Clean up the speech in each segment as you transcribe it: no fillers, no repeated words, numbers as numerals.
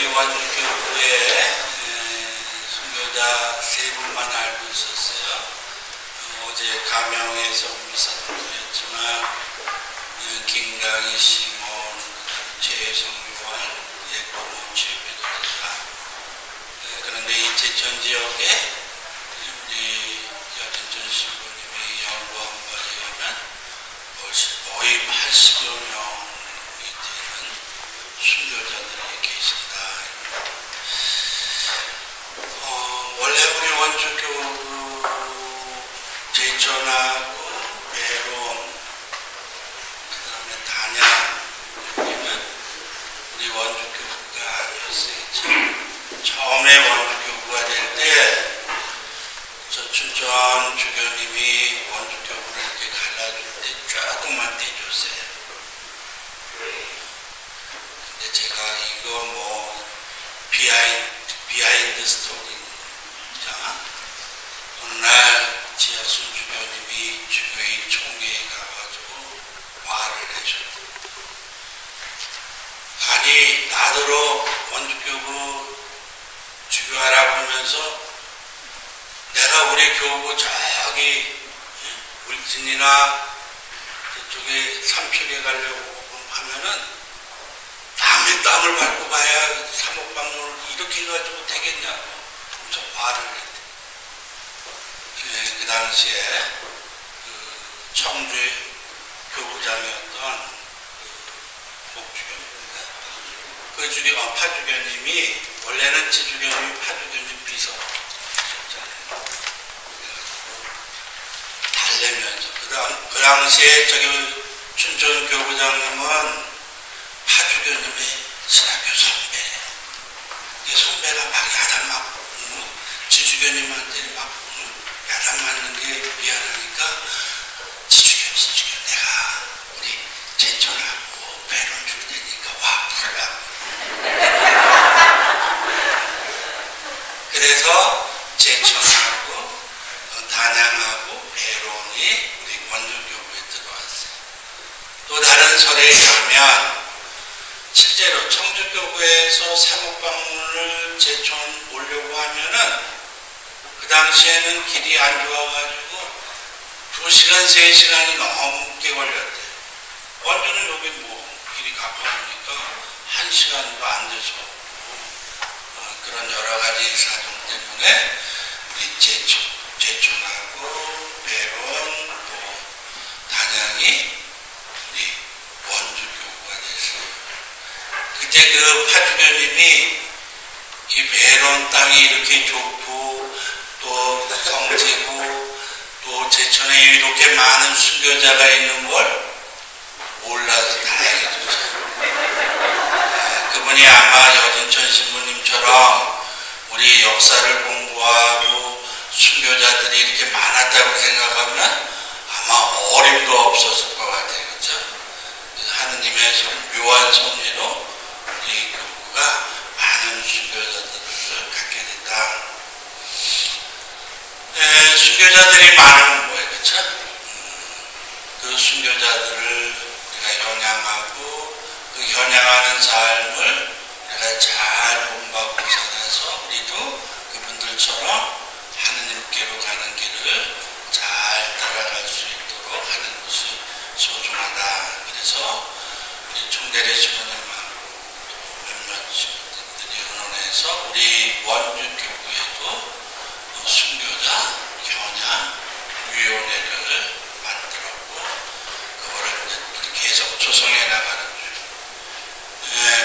우리 원주교구에 순교자 세 분만 알고 있었어요. 어제 가명에서 미사 드렸지만 김강희, 시몬, 최혜성, 요한, 예고모, 최배도사. 그런데 이 제천 지역에 우리 여진천 신부님이 연구한 바에 의하면 거의 80여 명이 되는 순교자들이 계신다. 원래 우리 원주교구 제천하고 배론, 그 다음에 단양, 여기는 우리 원주교구가 아니었어요. 처음에 원주교구가 될 때 저 춘천 주교님이 원주교구를 이렇게 갈라줄 때 조금만 떼줬어요. 근데 제가 이거 뭐 비하인드 스토리입니다. 어느 날 지하순 주교님이 주교회 총회에 가가지고 말을 해줬어요. 아니 나더러 원주교구 주교하라고 하면서 내가 우리 교구 저기 울진이나 저쪽에 삼척에 가려고 하면은 남의 땅을 밟고 가야 사목방문을 이렇게 해가지고 되겠냐고 엄청 화를 했대. 그 당시에 청주의 교구장이었던 목주교입니다. 파주교님이 원래는 지주교님이 파주교님 비서셨잖아요. 달래면서 그 당시에 저기 춘천 교구장님은 파주교님의 신학교 선배예요. 선배가 막 야단 맞고 지주교님한테 막 야단 맞는 게 미안하니까 지주교 내가 우리 제천하고 배론 줄 테니까 와 불러라고. 그래서 제천하고 단양하고 배론이 우리 원주교구에 들어왔어요. 또 다른 설에 가면 실제로 청주교구에서 사목방문을 제천 오려고 하면은 그 당시에는 길이 안 좋아가지고 2시간, 3시간이 넘게 걸렸대요. 원주는 여기 뭐 길이 가까우니까 1시간도 안 돼서 그런 여러 가지 사정 때문에 우리 제천하고 배론 또 단양이 우리 원주교구가 됐어요. 그때 그 파주교님이 이 배론 땅이 이렇게 좋고 또 성지고 또 제천에 이렇게 많은 순교자가 있는 걸 몰라서 다행이죠. 그분이 아마 여진천 신부님처럼 우리 역사를 공부하고 순교자들이 이렇게 많았다고 생각하면 아마 어림도 없었을 것 같아요. 그렇죠? 하느님의 묘한 섭리로 우리 교구가 많은 순교자들을 갖게 됐다. 순교자들이 많으면 뭐예요? 그렇죠? 그 순교자들을 우리가 현양하고 그 현양하는 삶을 우리가 잘 본받고 살아서 우리도 그분들처럼 하느님께로 가는 길을 잘 따라갈 수 있도록 하는 것이 소중하다. 그래서 우리 총대리 신부님하고 몇몇 신부들이 의논해서 우리 원주교구에도 순교자 현양 위원회를 만들었고 그거를 계속 조성해 나가는 중.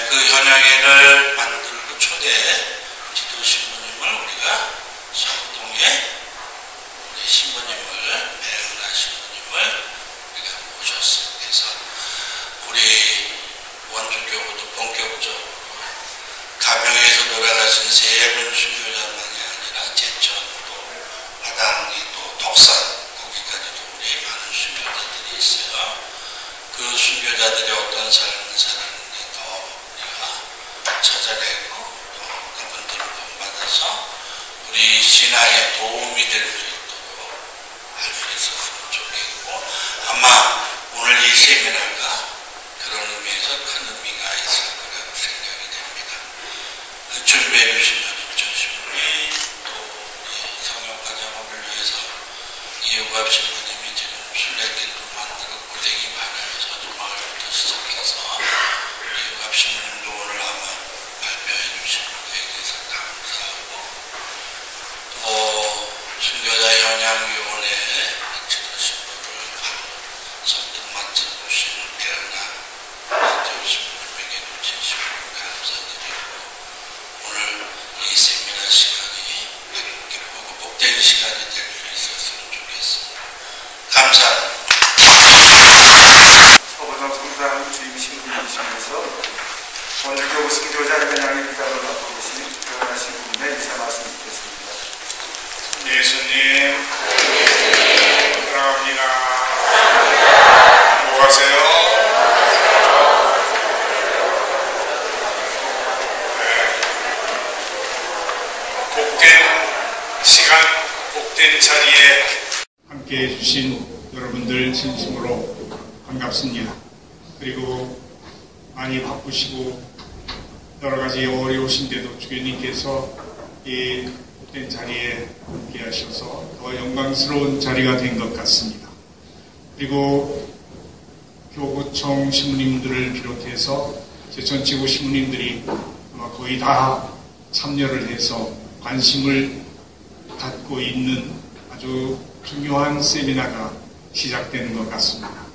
그 현양회를 만들고 초대 지도 신부님을 우리가 성동에 우리 신부님을 배은하 신부님을 우리가 모셨어요. 그래서 우리 원주교구도 본격적으로 가명에서 돌아가신 세 분 순교자만이 아니라 제천 또 마당리 또 덕산 거기까지도 우리 많은 순교자들이 있어요. 그 순교자들이 어떤 삶을 살았는지 더 우리가 찾아내고 또 그분들을 본받아서 우리 신앙에 도움이 될 수 있도록 할 수 있었으면 좋겠고 아마 오늘 이 세미나가 그런 의미에서 큰 의미가 있을 거라고 생각이 됩니다. 오늘 교구 순교자 현양의 기도를 맡고 계신 교원하신 분의 인사 말씀 듣겠습니다. 예수님 사랑합니다. 안녕하세요. 복된 시간, 복된 자리에 함께해 주신 여러분들 진심으로 반갑습니다. 그리고 많이 바쁘시고 여러 가지 어려우신데도 주교님께서 이 복된 자리에 함께 하셔서 더 영광스러운 자리가 된 것 같습니다. 그리고 교구청 신부님들을 비롯해서 제천지구 신부님들이 아마 거의 다 참여를 해서 관심을 갖고 있는 아주 중요한 세미나가 시작되는 것 같습니다.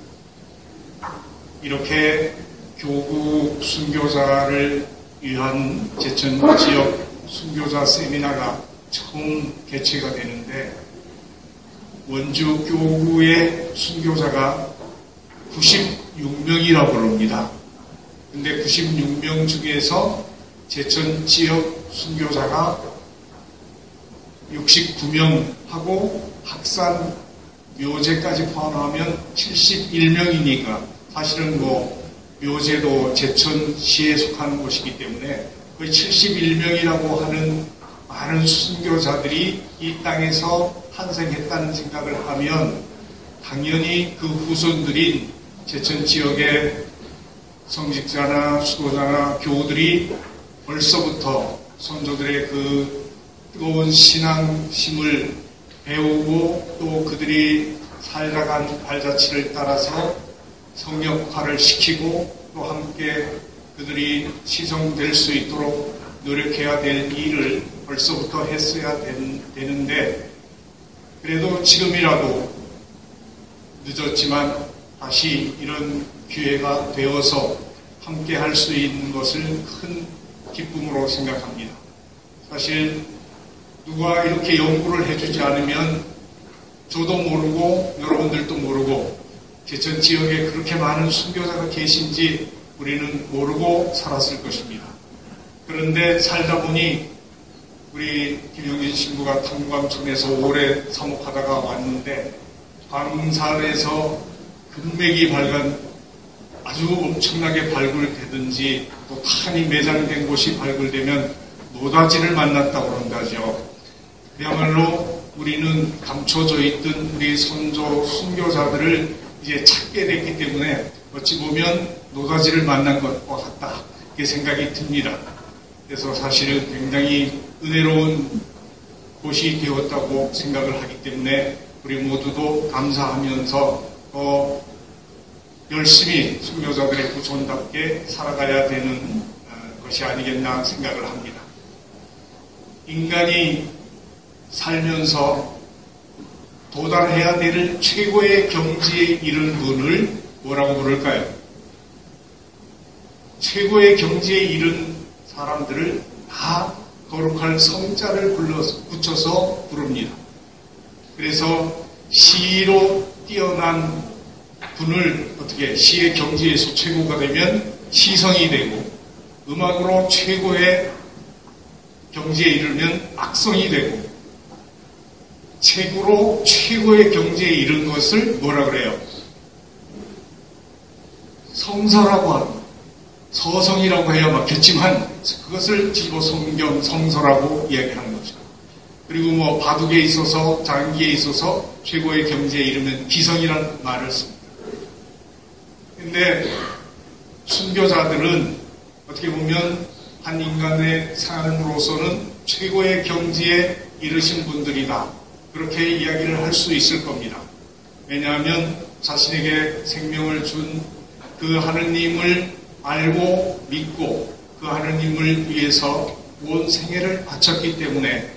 이렇게 교구 순교자를 위한 제천 지역 순교자 세미나가 처음 개최가 되는데 원주 교구의 순교자가 96명이라고 그럽니다. 근데 96명 중에서 제천 지역 순교자가 69명하고 학산 묘제까지 포함하면 71명이니까 사실은 묘제도 제천시에 속하는 곳이기 때문에 거의 71명이라고 하는 많은 순교자들이 이 땅에서 탄생했다는 생각을 하면 당연히 그 후손들인 제천 지역의 성직자나 수도자나 교우들이 벌써부터 선조들의 그 뜨거운 신앙심을 배우고 또 그들이 살아간 발자취를 따라서 성역화를 시키고 또 함께 그들이 시성될 수 있도록 노력해야 될 일을 벌써부터 했어야 되는데 그래도 지금이라도 늦었지만 다시 이런 기회가 되어서 함께 할 수 있는 것을 큰 기쁨으로 생각합니다. 사실 누가 이렇게 연구를 해주지 않으면 저도 모르고 여러분들도 모르고 제천 지역에 그렇게 많은 순교자가 계신지 우리는 모르고 살았을 것입니다. 그런데 살다 보니 우리 김영진 신부가 탄광촌에서 오래 사목하다가 왔는데 광산에서 금맥이 아주 엄청나게 발굴되든지 또 탄이 매장된 곳이 발굴되면 노다지를 만났다고 그런다죠. 그야말로 우리는 감춰져 있던 우리 선조 순교자들을 이제 찾게 됐기 때문에 어찌 보면 노다지를 만난 것과 같다 이렇게 생각이 듭니다. 그래서 사실은 굉장히 은혜로운 곳이 되었다고 생각을 하기 때문에 우리 모두도 감사하면서 열심히 순교자들의 후손답게 살아가야 되는 것이 아니겠나 생각을 합니다. 인간이 살면서 도달해야 될 최고의 경지에 이른 분을 뭐라고 부를까요? 최고의 경지에 이른 사람들을 다 거룩할 성자를 붙여서 부릅니다. 그래서 시로 뛰어난 분을 어떻게 시의 경지에서 최고가 되면 시성이 되고 음악으로 최고의 경지에 이르면 악성이 되고 책으로 최고의 경지에 이른 것을 뭐라 그래요? 성서라고 합니다. 서성이라고 해야 맞겠지만 그것을 집어 성경 성서라고 이야기하는 거죠. 그리고 바둑에 있어서 장기에 있어서 최고의 경지에 이르면 기성이라는 말을 씁니다. 근데 순교자들은 어떻게 보면 한 인간의 삶으로서는 최고의 경지에 이르신 분들이다. 그렇게 이야기를 할 수 있을 겁니다. 왜냐하면 자신에게 생명을 준 그 하느님을 알고 믿고 그 하느님을 위해서 온 생애를 바쳤기 때문에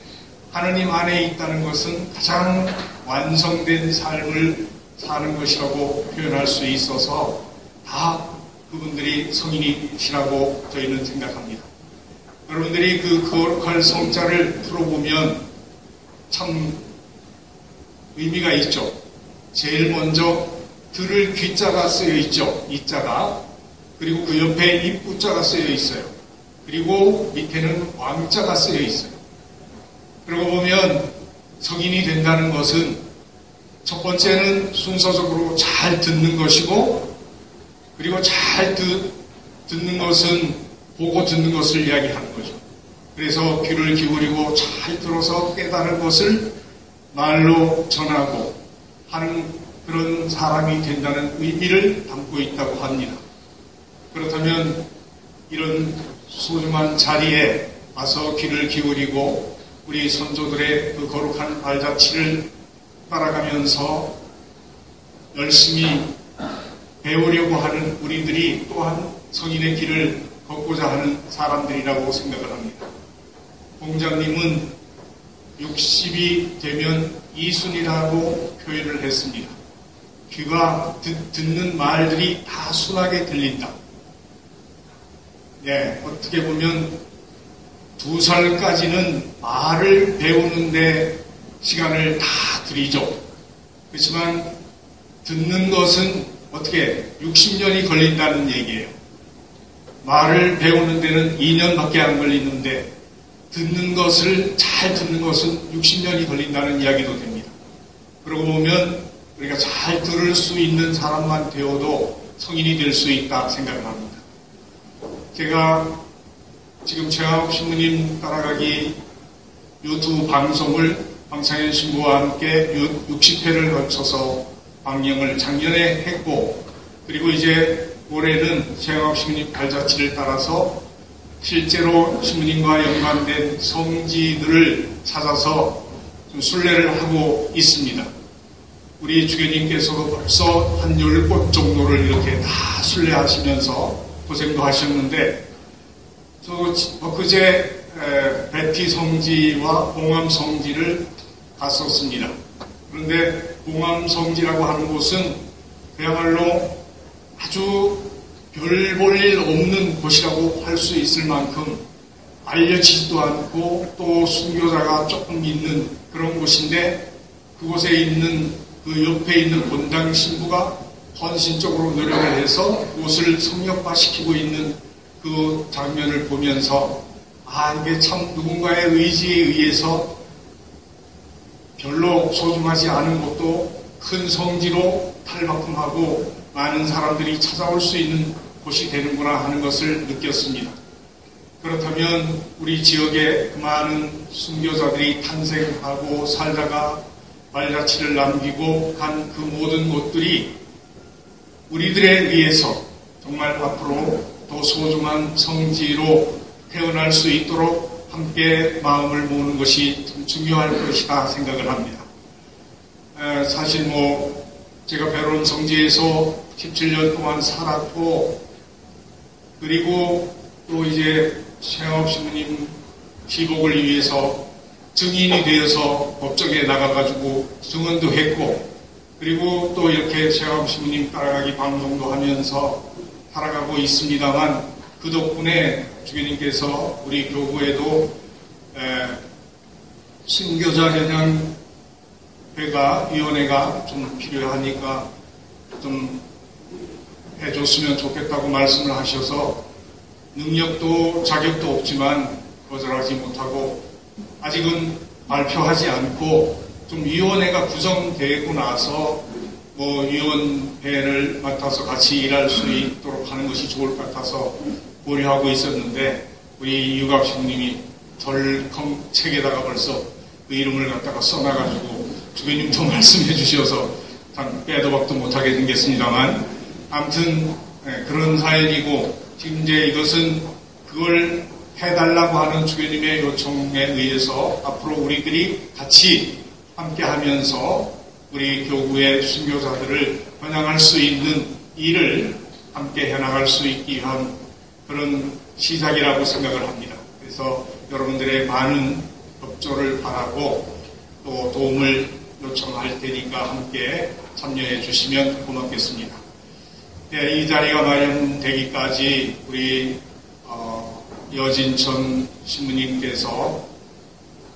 하느님 안에 있다는 것은 가장 완성된 삶을 사는 것이라고 표현할 수 있어서 다 그분들이 성인이시라고 저희는 생각합니다. 여러분들이 그 거룩할 성자를 풀어보면 참 의미가 있죠. 제일 먼저 들을 귀자가 쓰여 있죠. 이자가. 그리고 그 옆에 입구자가 쓰여 있어요. 그리고 밑에는 왕자가 쓰여 있어요. 그러고 보면 성인이 된다는 것은 첫 번째는 순서적으로 잘 듣는 것이고, 그리고 잘 듣는 것은 보고 듣는 것을 이야기하는 거죠. 그래서 귀를 기울이고 잘 들어서 깨달은 것을 말로 전하고 하는 그런 사람이 된다는 의미를 담고 있다고 합니다. 그렇다면 이런 소중한 자리에 와서 귀를 기울이고 우리 선조들의 그 거룩한 발자취를 따라가면서 열심히 배우려고 하는 우리들이 또한 성인의 길을 걷고자 하는 사람들이라고 생각을 합니다. 공자님은 60이 되면 이순이라고 표현을 했습니다. 귀가 듣는 말들이 다 순하게 들린다. 네, 어떻게 보면 2살까지는 말을 배우는데 시간을 다 들이죠. 그렇지만 듣는 것은 어떻게 60년이 걸린다는 얘기예요. 말을 배우는 데는 2년밖에 안 걸리는데 듣는 것을 잘 듣는 것은 60년이 걸린다는 이야기도 됩니다. 그러고 보면 우리가 잘 들을 수 있는 사람만 되어도 성인이 될 수 있다 생각을 합니다. 제가 지금 최강욱 신부님 따라가기 유튜브 방송을 황창현 신부와 함께 60회를 거쳐서 방영을 작년에 했고, 그리고 이제 올해는 최강욱 신부님 발자취를 따라서 실제로 신부님과 연관된 성지들을 찾아서 좀 순례를 하고 있습니다. 우리 주교님께서도 벌써 한 10곳 정도를 이렇게 다 순례하시면서 고생도 하셨는데, 저 엊그제 베티 성지와 봉암 성지를 갔었습니다. 그런데 봉암 성지라고 하는 곳은 그야말로 아주 별 볼 일 없는 곳이라고 할 수 있을 만큼 알려지지도 않고 또 순교자가 조금 있는 그런 곳인데, 그곳에 있는 그 옆에 있는 본당 신부가 헌신적으로 노력을 해서 그곳을 성역화시키고 있는 그 장면을 보면서 이게 참 누군가의 의지에 의해서 별로 소중하지 않은 곳도 큰 성지로 탈바꿈하고 많은 사람들이 찾아올 수 있는 곳이 되는구나 하는 것을 느꼈습니다. 그렇다면 우리 지역에 많은 순교자들이 탄생하고 살다가 발자취를 남기고 간 그 모든 곳들이 우리들에 의해서 정말 앞으로 더 소중한 성지로 태어날 수 있도록 함께 마음을 모으는 것이 참 중요할 것이다 생각을 합니다. 사실 제가 배로운 성지에서 17년 동안 살았고, 그리고 또 이제 최강욱 신부님 기복을 위해서 증인이 되어서 법정에 나가가지고 증언도 했고, 그리고 또 이렇게 최강욱 신부님 따라가기 방송도 하면서 살아가고 있습니다만, 그 덕분에 주교님께서 우리 교구에도 순교자 겨냥회가 좀 필요하니까 좀 해줬으면 좋겠다고 말씀을 하셔서 능력도 자격도 없지만 거절하지 못하고 아직은 발표하지 않고 좀 위원회가 구성되고 나서 위원회를 맡아서 같이 일할 수 있도록 하는 것이 좋을 것 같아서 고려하고 있었는데, 우리 유갑 신부님이 덜컹 책에다가 벌써 그 이름을 갖다가 써놔가지고 주교님도 말씀해 주셔서 참 빼도 박도 못하게 생겼습니다만, 아무튼 그런 사연이고, 지금 이제 이것은 그걸 해달라고 하는 주교님의 요청에 의해서 앞으로 우리들이 같이 함께 하면서 우리 교구의 순교자들을 번양할 수 있는 일을 함께 해나갈 수 있기 위한 그런 시작이라고 생각을 합니다. 그래서 여러분들의 많은 협조를 바라고 또 도움을 요청할 테니까 함께 참여해 주시면 고맙겠습니다. 이 자리가 마련되기까지 우리 여진천 신부님께서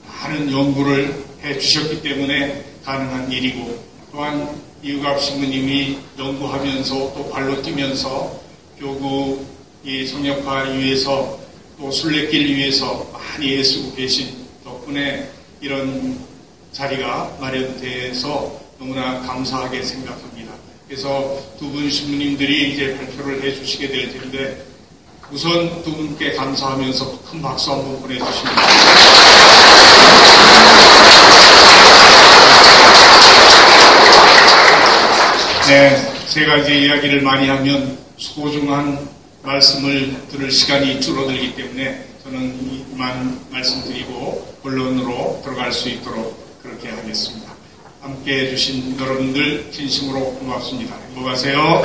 많은 연구를 해 주셨기 때문에 가능한 일이고, 또한 이유갑 신부님이 연구하면서 또 발로 뛰면서 교구 이 성역화 위해서 또 순례길 위해서 많이 애쓰고 계신 덕분에 이런 자리가 마련돼서 너무나 감사하게 생각합니다. 그래서 두 분 신부님들이 이제 발표를 해주시게 될 텐데 우선 두 분께 감사하면서 큰 박수 한번 보내주십니다. 네, 제가 이제 이야기를 많이 하면 소중한 말씀을 들을 시간이 줄어들기 때문에 저는 이만 말씀드리고 본론으로 들어갈 수 있도록 그렇게 하겠습니다. 함께 해주신 여러분들 진심으로 고맙습니다. 행복하세요.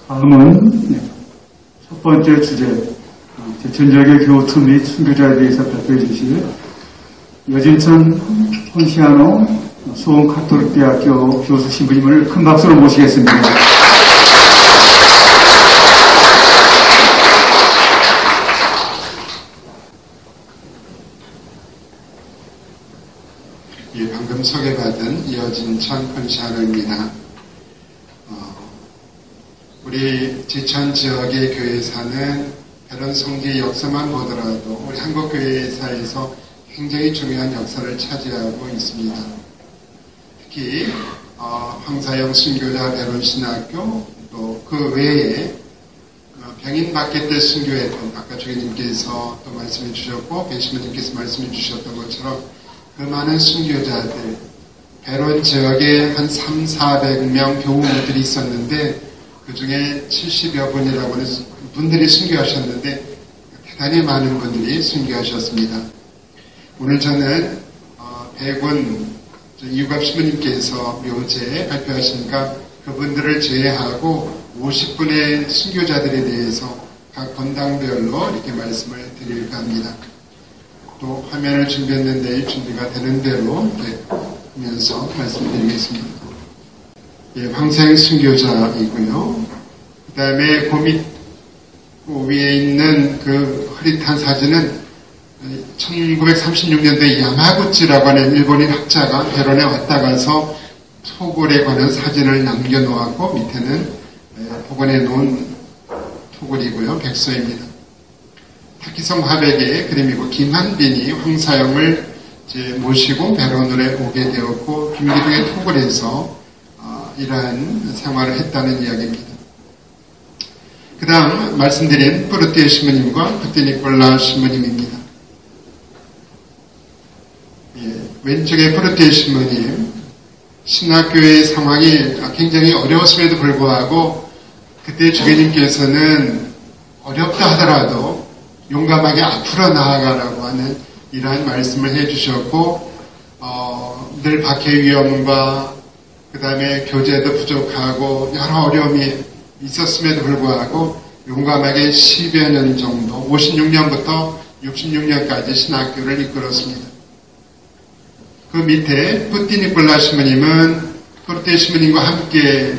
다음은 첫 번째 주제, 제천지역의 교우투 및 순교자에 대해서 발표해 주실 여진천 혼시아노 수원 카톨릭대학교 교수 신부님을 큰 박수로 모시겠습니다. 예, 방금 소개받은 여진천 혼시아노입니다. 우리 제천 지역의 교회사는 다른 성지의 역사만 보더라도 우리 한국 교회사에서 굉장히 중요한 역사를 차지하고 있습니다. 특히 황사영 순교자 배론신학교 또 그 외에 병인 받게 때 순교했던 아까 주교님께서 또 말씀해 주셨고 배신부님께서 말씀해 주셨던 것처럼 그 많은 순교자들 배론 지역에 한 300~400명 교우들이 있었는데 그 중에 70여 분이라고 하는 분들이 순교하셨는데 대단히 많은 분들이 순교하셨습니다. 오늘 저는 백운 이유갑 신부님께서 묘제 발표하시니까 그분들을 제외하고 50분의 순교자들에 대해서 각 건당별로 이렇게 말씀을 드릴까 합니다. 또 화면을 준비했는데 준비가 되는 대로 이렇게 하면서 말씀드리겠습니다. 예, 황사영 순교자이고요. 그 다음에 그 위에 있는 그 흐릿한 사진은 1936년도에 야마구치라고 하는 일본인 학자가 배론에 왔다 가서 토굴에 관한 사진을 남겨놓았고 밑에는 복원해 놓은 토굴이고요. 백서입니다. 타키성 화백의 그림이고 김한빈이 황사영을 이제 모시고 배론으로 오게 되었고 김기둥의 토굴에서 이러한 생활을 했다는 이야기입니다. 그 다음 말씀드린 뿌르띠에 신부님과 푸띠니콜라 신부님입니다. 왼쪽에 뿌르띠에 신부님, 신학교의 상황이 굉장히 어려웠음에도 불구하고 그때 주교님께서는 어렵다 하더라도 용감하게 앞으로 나아가라고 하는 이러한 말씀을 해주셨고 늘 박해 위험과 그 다음에 교재도 부족하고 여러 어려움이 있었음에도 불구하고 용감하게 10여 년 정도 56년부터 66년까지 신학교를 이끌었습니다. 그 밑에 푸띠니콜라 신부님은 푸르띠 신부님과 함께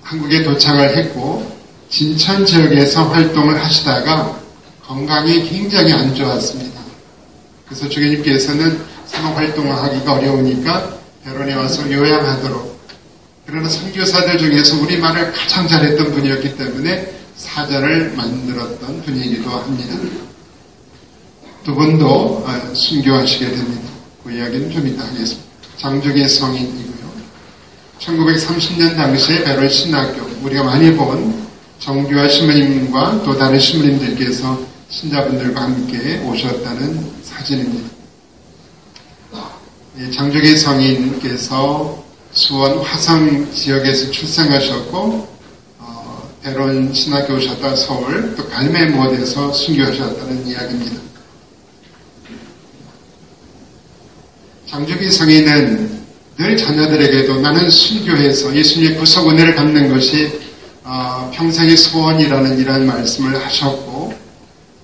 한국에 도착을 했고 진천 지역에서 활동을 하시다가 건강이 굉장히 안 좋았습니다. 그래서 주교님께서는 사목 활동을 하기가 어려우니까 배론에 와서 요양하도록, 그러나 선교사들 중에서 우리말을 가장 잘했던 분이었기 때문에 사전을 만들었던 분이기도 합니다. 두 분도 순교하시게 됩니다. 그 이야기는 좀 이따 하겠습니다. 장족의 성인이고요. 1930년 당시에 배론 신학교, 우리가 많이 본 정규화 신부님과 또 다른 신부님들께서 신자분들과 함께 오셨다는 사진입니다. 장족의 성인께서 수원 화성 지역에서 출생하셨고 배론 신학교 오셨다 서울 또 갈매모에서 순교하셨다는 이야기입니다. 장족의 성인은 늘 자녀들에게도 나는 순교해서 예수님의 구속 은혜를 받는 것이 평생의 소원이라는 이러한 말씀을 하셨고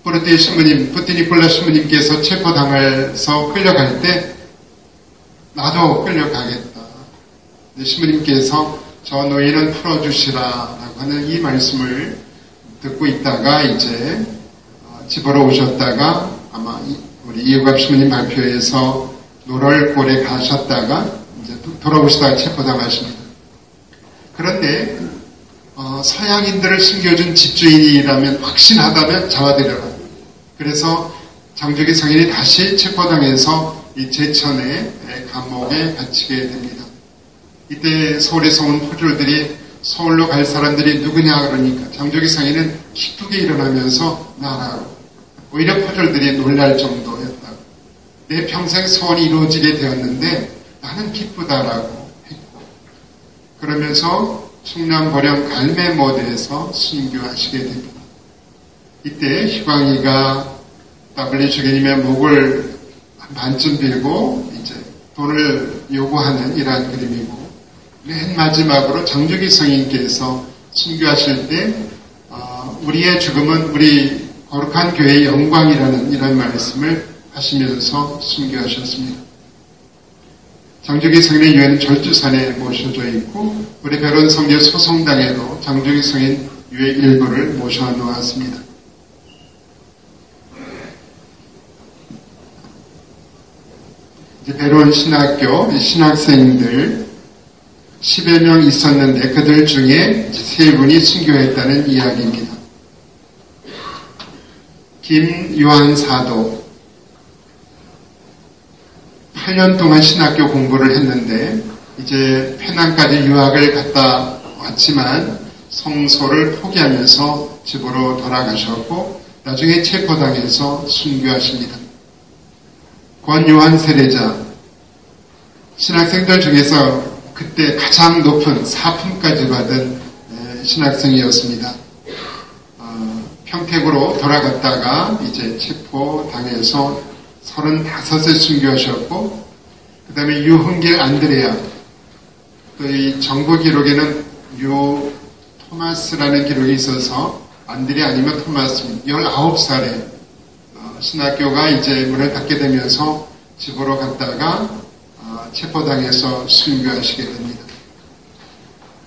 뿌르띠 신부님, 푸띠니콜라 신부님께서 체포당해서 끌려갈 때 나도 끌려가겠다. 신부님께서 저 노예는 풀어주시라라고 하는 이 말씀을 듣고 있다가 이제 집으로 오셨다가 아마 우리 이유갑 신부님 발표에서 노럴골에 가셨다가 이제 돌아오시다가 체포당하십니다. 그런데 서양인들을 숨겨준 집주인이라면 확신하다면 잡아들여라. 그래서 장조기 성인이 다시 체포당해서 이 제천의 감옥에 갇히게 됩니다. 이때 서울에서 온 포졸들이 서울로 갈 사람들이 누구냐 그러니까 장조기 성인은 기쁘게 일어나면서 나라고. 오히려 포졸들이 놀랄 정도였다고. 내 평생 소원이 이루어지게 되었는데 나는 기쁘다라고 했고, 그러면서 충남 보령 갈매모대에서 순교하시게 됩니다. 이때 휴광이가 W 주교님의 목을 반쯤 빌고 이제 돈을 요구하는 이러한 그림이고, 맨 마지막으로 장조기 성인께서 순교하실 때 우리의 죽음은 우리 거룩한 교회의 영광이라는 이런 말씀을 하시면서 순교하셨습니다. 장조기 성인의 유해는 절주산에 모셔져 있고, 우리 배론 성교 소송당에도 장조기 성인 유해 일부를 모셔놓았습니다. 이제 배론 신학교 신학생들 10여 명 있었는데 그들 중에 3분이 순교했다는 이야기입니다. 김요한 사도 8년 동안 신학교 공부를 했는데 이제 페낭까지 유학을 갔다 왔지만 성소를 포기하면서 집으로 돌아가셨고 나중에 체포당해서 순교하십니다. 권요한 세례자, 신학생들 중에서 그때 가장 높은 사품까지 받은 신학생이었습니다. 평택으로 돌아갔다가 이제 체포당해서 35세 순교하셨고, 그 다음에 유흥길 안드레아, 또 이 정부 기록에는 유 토마스라는 기록이 있어서 안드레아 아니면 토마스입니다. 19살에 신학교가 이제 문을 닫게 되면서 집으로 갔다가 체포당해서 순교하시게 됩니다.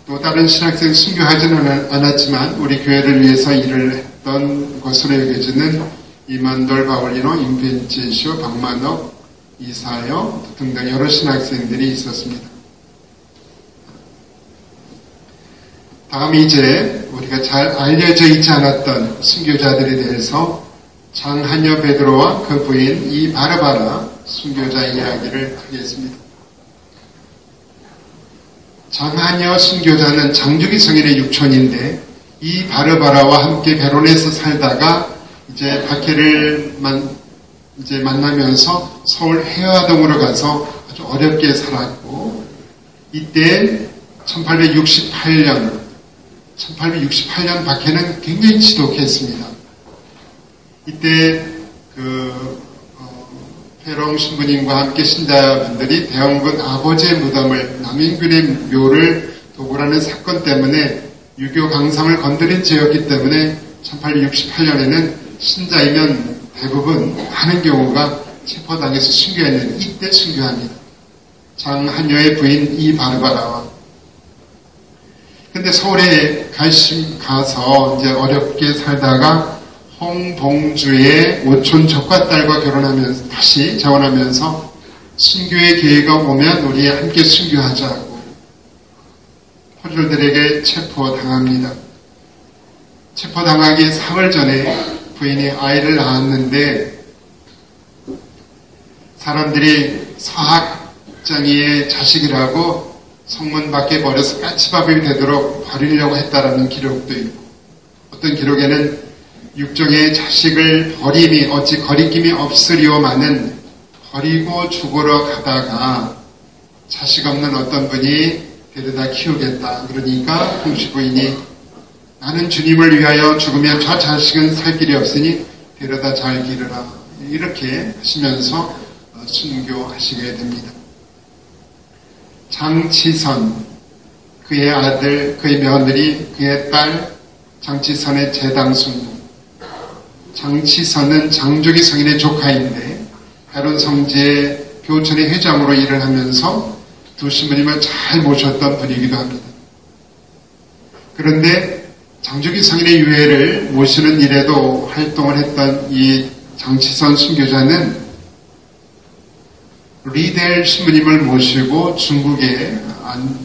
또 다른 신학생 순교하지는 않았지만 우리 교회를 위해서 일을 했던 것으로 여겨지는 이만돌 바울리노, 임펜체시오, 박만옥, 이사여 등등 여러 신학생들이 있었습니다. 다음 이제 우리가 잘 알려져 있지 않았던 순교자들에 대해서 장한여 베드로와 그 부인 이 바르바라 순교자 이야기를 하겠습니다. 장한여 순교자는 장조기 성인의 육촌인데 이 바르바라와 함께 베론에서 살다가 이제 박해를 만나면서 서울 해화동으로 가서 아주 어렵게 살았고, 이때 1868년 박해는 굉장히 지독했습니다. 이때 페롱 신부님과 함께 신자분들이 대원군 아버지의 무덤을 남인군의 묘를 도굴하는 사건 때문에 유교 강성을 건드린 죄였기 때문에 1868년에는 신자이면 대부분 많은 경우가 체포당해서 순교했는데 이때 순교합니다. 장한여의 부인 이 바르바라와. 근데 서울에 가서 이제 어렵게 살다가 홍봉주의 오촌 적과딸과 결혼하면서 다시 재혼하면서 순교의 기회가 오면 우리 함께 순교하자고 포졸들에게 체포당합니다. 체포당하기 3월 전에 부인이 아이를 낳았는데 사람들이 서학장이의 자식이라고 성문 밖에 버려서 까치밥이 되도록 버리려고 했다라는 기록도 있고, 어떤 기록에는 육종의 자식을 버림이 어찌 거리낌이 없으리오마는 버리고 죽으러 가다가 자식 없는 어떤 분이 데려다 키우겠다. 그러니까 홍씨 부인이 나는 주님을 위하여 죽으면 저 자식은 살 길이 없으니 데려다 잘 기르라. 이렇게 하시면서 순교하시게 됩니다. 장치선, 그의 아들, 그의 며느리, 그의 딸 장치선의 재당순부. 장치선은 장조기 성인의 조카인데 베론 성지의 교촌의 회장으로 일을 하면서 두 신부님을 잘 모셨던 분이기도 합니다. 그런데 장조기 성인의 유해를 모시는 일에도 활동을 했던 이 장치선 순교자는 리델 신부님을 모시고 중국에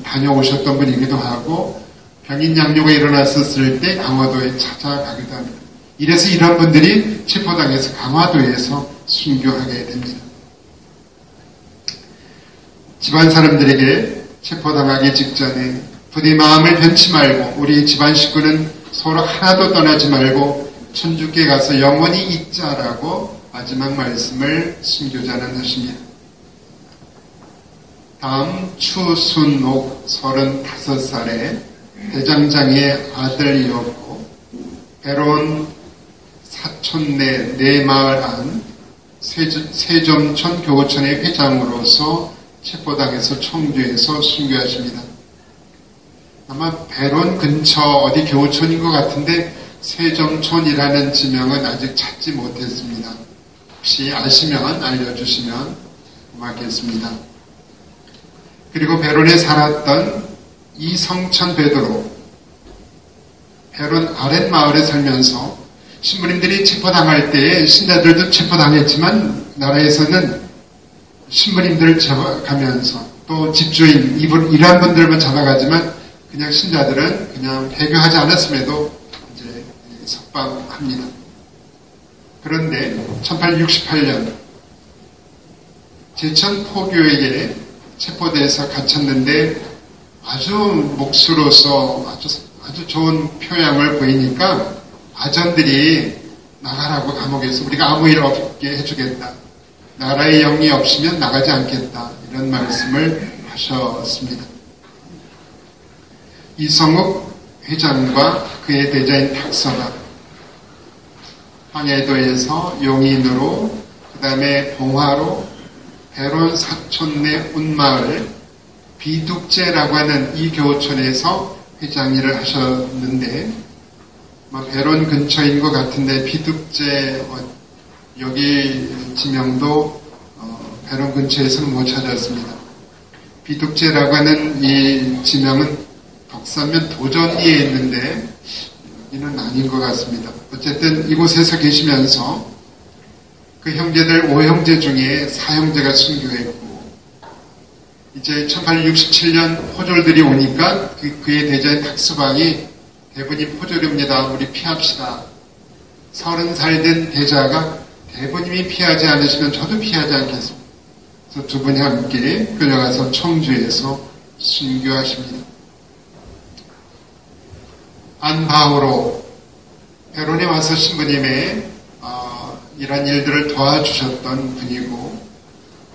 다녀오셨던 분이기도 하고 병인 양요가 일어났었을 때 강화도에 찾아가기도 합니다. 이래서 이런 분들이 체포당해서 강화도에서 순교하게 됩니다. 집안 사람들에게 체포당하기 직전에 부디 마음을 변치 말고 우리 집안 식구는 서로 하나도 떠나지 말고 천주께 가서 영원히 있자라고 마지막 말씀을 순교자는 하십니다. 다음 추순옥 35살의 대장장의 아들이었고 배로운 사촌내 내마을 안 세점천 교구청의 회장으로서 체포당해서 청주에서 순교하십니다. 아마 배론 근처 어디 교구청인 것 같은데 세점촌이라는 지명은 아직 찾지 못했습니다. 혹시 아시면 알려주시면 고맙겠습니다. 그리고 배론에 살았던 이성천 베드로, 배론 아랫마을에 살면서 신부님들이 체포당할 때에 신자들도 체포당했지만 나라에서는 신부님들을 잡아가면서 또 집주인, 이러한 분들만 잡아가지만 그냥 신자들은 그냥 배교하지 않았음에도 이제 석방합니다. 그런데 1868년 제천 포교에게 체포돼서 갇혔는데 아주 목수로서 아주 좋은 표양을 보이니까 아전들이 나가라고 감옥에서 우리가 아무 일 없게 해주겠다. 나라의 영이 없으면 나가지 않겠다. 이런 말씀을 하셨습니다. 이성욱 회장과 그의 대자인 탁서가 황해도에서 용인으로 그 다음에 봉화로 배론 사촌내 운마을 비둑제라고 하는 이 교촌에서 회장 일을 하셨는데 배론 근처인 것 같은데 비둑제 여기 지명도 배론 근처에서는 못 찾았습니다. 비둑제라고 하는 이 지명은 덕산면 도전리에 있는데 여기는 아닌 것 같습니다. 어쨌든 이곳에서 계시면서 그 형제들 5형제 중에 4형제가 순교했고 이제 1867년 포졸들이 오니까 그의 대자인 탁수방이 대부님 포졸입니다. 우리 피합시다. 30살 된 대자가 대부님이 피하지 않으시면 저도 피하지 않겠습니다. 그래서 두 분이 함께 끌려가서 청주에서 순교하십니다. 안바오로 배론에 와서 신부님의 이런 일들을 도와주셨던 분이고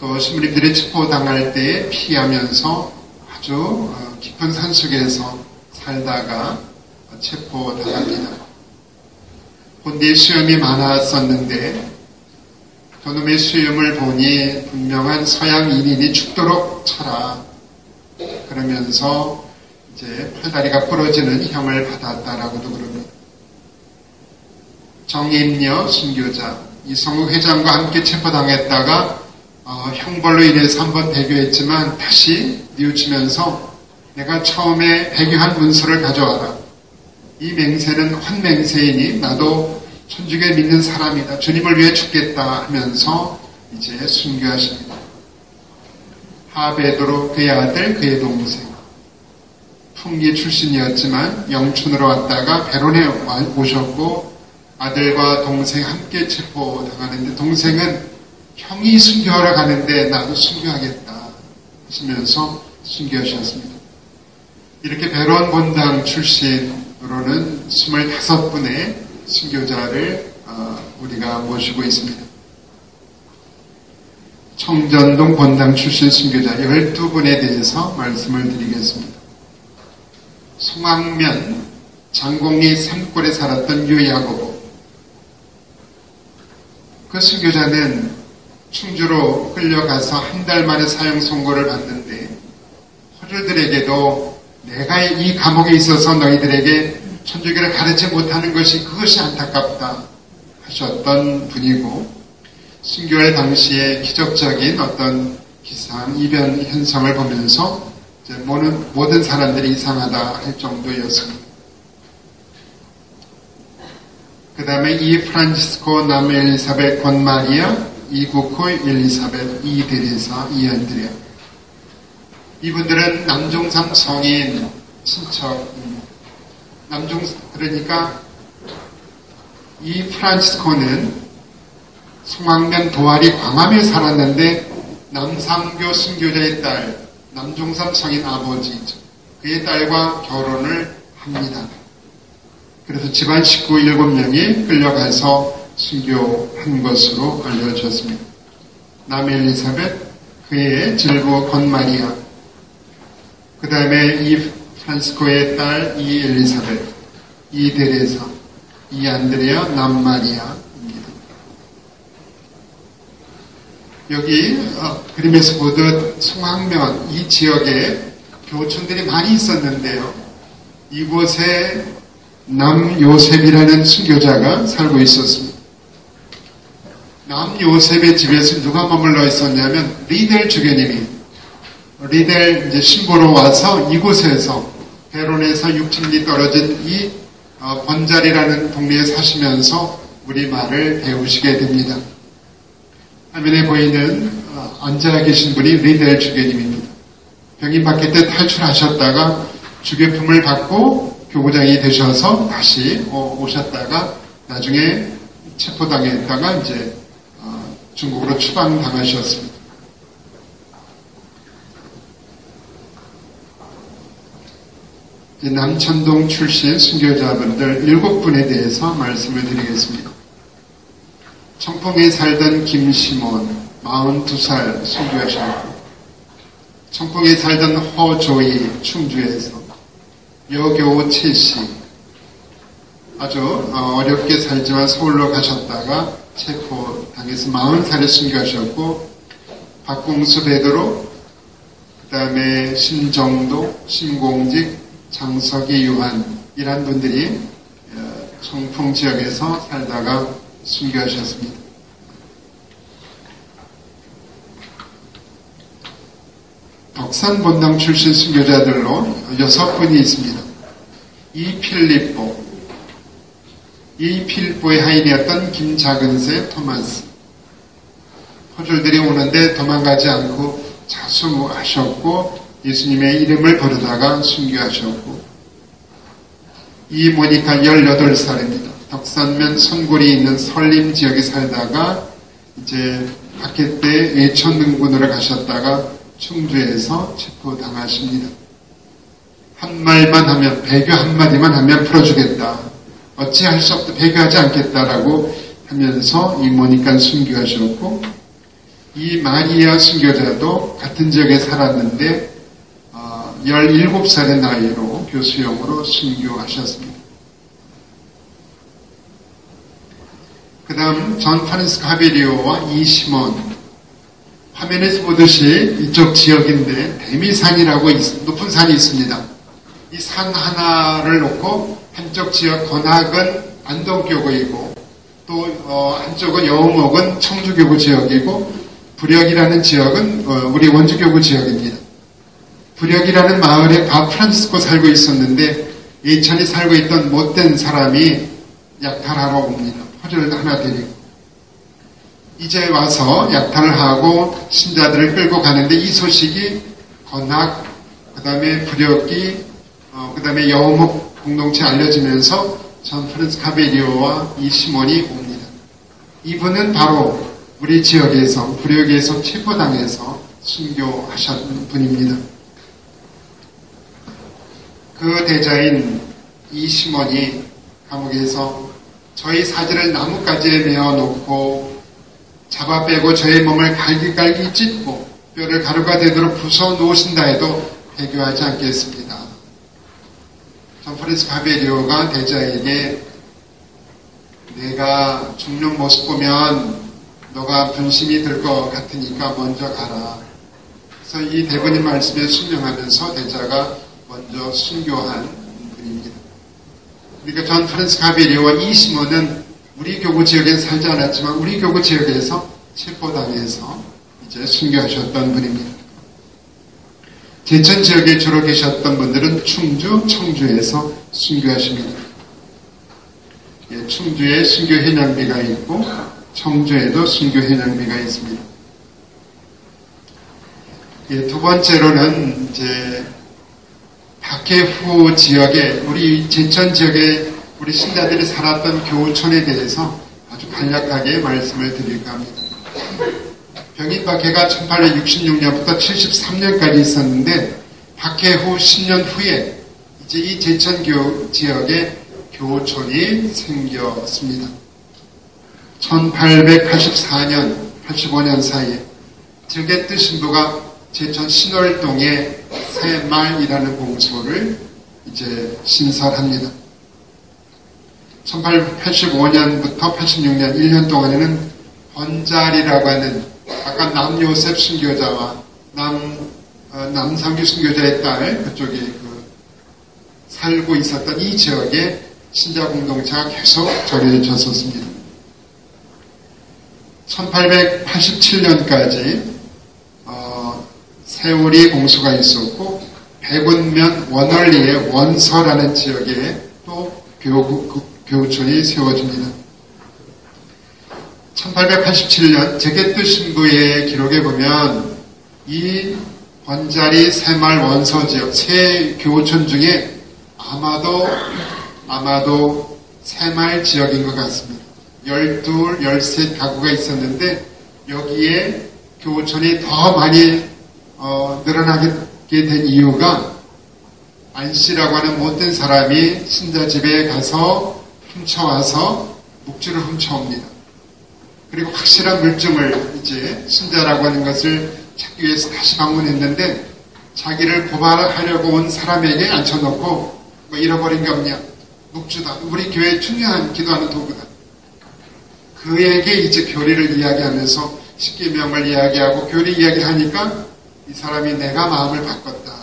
또 신부님들이 체포당할 때에 피하면서 아주 깊은 산속에서 살다가 체포당합니다. 본디의 수염이 많았었는데 저놈의 수염을 보니 분명한 서양 인인이 죽도록 쳐라. 그러면서 이제 팔다리가 부러지는 형을 받았다라고도 그럽니다. 정임녀 순교자 이성욱 회장과 함께 체포당했다가 형벌로 인해서 한번 배교했지만 다시 뉘우치면서 내가 처음에 배교한 문서를 가져와라. 이 맹세는 헌맹세이니 나도 천주교에 믿는 사람이다. 주님을 위해 죽겠다 하면서 이제 순교하십니다. 하베드로 그의 아들 그의 동생 풍기 출신이었지만 영춘으로 왔다가 배론에 오셨고 아들과 동생 함께 체포당하는데 동생은 형이 순교하러 가는데 나도 순교하겠다 하시면서 순교하셨습니다. 이렇게 배론 본당 출신으로는 25분의 순교자를 우리가 모시고 있습니다. 청전동 본당 출신 순교자 12분에 대해서 말씀을 드리겠습니다. 송악면 장공리 산골에 살았던 유야고보 그 순교자는 충주로 끌려가서 한 달 만에 사형 선고를 받는데 호주들에게도 내가 이 감옥에 있어서 너희들에게 천주교를 가르치지 못하는 것이 그것이 안타깝다 하셨던 분이고 순교할 당시에 기적적인 어떤 기상 이변 현상을 보면서 이제 모든 사람들이 이상하다 할 정도였습니다. 그 다음에 이 프란치스코 남 엘리사벳 권마리아 이국호, 엘리사벳, 이데레사, 이안드레아. 이분들은 남종삼 성인 친척입니다. 그러니까 이 프란치스코는 송악면 도화리 광암에 살았는데 남상교 순교자의 딸, 남종삼 성인 아버지죠. 그의 딸과 결혼을 합니다. 그래서 집안 식구 7명이 끌려가서 순교한 것으로 알려졌습니다. 남 엘리사벳, 그의 질부 건마리아, 그 다음에 이 프란시스코의 딸 이 엘리사벳, 이 데레사, 이 안드레아, 남마리아입니다. 여기 그림에서 보듯 송악면 이 지역에 교촌들이 많이 있었는데요. 이곳에 남요셉이라는 순교자가 살고 있었습니다. 남요셉의 집에서 누가 머물러 있었냐면 리델 주교님이 리델 이제 신보로 와서 이곳에서 베론에서 60리 떨어진 이 번자리라는 동네에 사시면서 우리말을 배우시게 됩니다. 화면에 보이는 앉아 계신 분이 리델 주교님입니다. 병이 박힐 때 탈출하셨다가 주교품을 받고 교구장이 되셔서 다시 오셨다가 나중에 체포당했다가 이제 중국으로 추방당하셨습니다. 남천동 출신 순교자분들 7분에 대해서 말씀을 드리겠습니다. 청풍에 살던 김시몬 42살 순교하셨고, 청풍에 살던 허조이 충주에서, 여교 최씨 아주 어렵게 살지만 서울로 가셨다가 체포당해서 40살에 순교하셨고, 박공수 베드로, 그 다음에 신정도, 신공직, 장석이 유한 이란 분들이 청풍 지역에서 살다가 순교하셨습니다. 덕산 본당 출신 순교자들로 6분이 있습니다. 이 필리포의 하인이었던 김작은세 토마스. 포졸들이 오는데 도망가지 않고 자수하셨고 예수님의 이름을 부르다가 순교하셨고, 이 모니카 18살입니다. 덕산면 선골이 있는 설림 지역에 살다가 이제 학회 때 예천능군으로 가셨다가 충주에서 체포당하십니다. 한 말만 하면, 배교 한마디만 하면 풀어주겠다. 어찌할 수 없다. 배교하지 않겠다라고 하면서 이 모니카 순교하셨고, 이 마리아 순교자도 같은 지역에 살았는데 17살의 나이로 교수형으로 순교하셨습니다. 그 다음 존 프란시스 카베리오와 이시몬, 화면에서 보듯이 이쪽 지역인데 대미산이라고 높은 산이 있습니다. 이 산 하나를 놓고 한쪽 지역 건학은 안동교구이고 또 한쪽은 여우목은 청주교구 지역이고 부력이라는 지역은 우리 원주교구 지역입니다. 부력이라는 마을에 밥 프란시스코 살고 있었는데 예천이 살고 있던 못된 사람이 약탈하러 옵니다. 포졸 하나 데리고. 이제 와서 약탈을 하고 신자들을 끌고 가는데 이 소식이 건학, 그 다음에 부력이, 그 다음에 여우목 공동체 알려지면서 존 프란시스 카베리오와 이 시몬이 옵니다. 이분은 바로 우리 지역에서, 부력에서 체포당해서 순교하셨던 분입니다. 그 대자인 이 시몬이 감옥에서 저희 사지를 나뭇가지에 메어놓고 잡아 빼고 저의 몸을 갈기갈기 찢고 뼈를 가루가 되도록 부숴 놓으신다 해도 배교하지 않겠습니다. 존 프란시스 카베리오가 대자에게 내가 죽는 모습 보면 너가 분심이 들 것 같으니까 먼저 가라. 그래서 이 대부님 말씀에 순종하면서 대자가 먼저 순교한 분입니다. 그러니까 존 프란시스 카베리오와 이 시몬은 우리 교구 지역에 살지 않았지만 우리 교구 지역에서 체포당해서 이제 순교하셨던 분입니다. 제천 지역에 주로 계셨던 분들은 충주, 청주에서 순교하십니다. 충주에 순교 현양비가 있고 청주에도 순교 현양비가 있습니다. 예, 두 번째로는 이제 박해후 지역에 우리 제천 지역에 우리 신자들이 살았던 교우촌에 대해서 아주 간략하게 말씀을 드릴까 합니다. 병인 박해가 1866년부터 73년까지 있었는데 박해 후 10년 후에 이제 이 제천 지역에 교우촌이 생겼습니다. 1884년, 85년 사이에 즐개뜨 신부가 제천 신월동에 새말이라는 공소를 이제 신설합니다. 1885년부터 86년 1년 동안에는 번자리라고 하는 아까 남요셉 순교자와 남상규 순교자의 딸 그쪽에 살고 있었던 이 지역에 신자 공동체가 계속 전해졌었습니다. 1887년까지 세월이 공수가 있었고 백운면 원월리의 원서라는 지역에 또 교우촌이 세워집니다. 1887년 제게뜨 신부의 기록에 보면 이 번자리 새말 원서 지역 세 교우촌 중에 아마도 새말 지역인 것 같습니다. 12, 13 가구가 있었는데 여기에 교우촌이 더 많이 늘어나게 된 이유가 안씨라고 하는 못된 사람이 신자 집에 가서 훔쳐와서 묵주를 훔쳐옵니다. 그리고 확실한 물증을 이제 신자라고 하는 것을 찾기 위해서 다시 방문했는데 자기를 고발하려고 온 사람에게 앉혀놓고 뭐 잃어버린 게 없냐, 묵주다, 우리 교회에 중요한 기도하는 도구다. 그에게 이제 교리를 이야기하면서 십계명을 이야기하고 교리 이야기를 하니까 이 사람이 내가 마음을 바꿨다.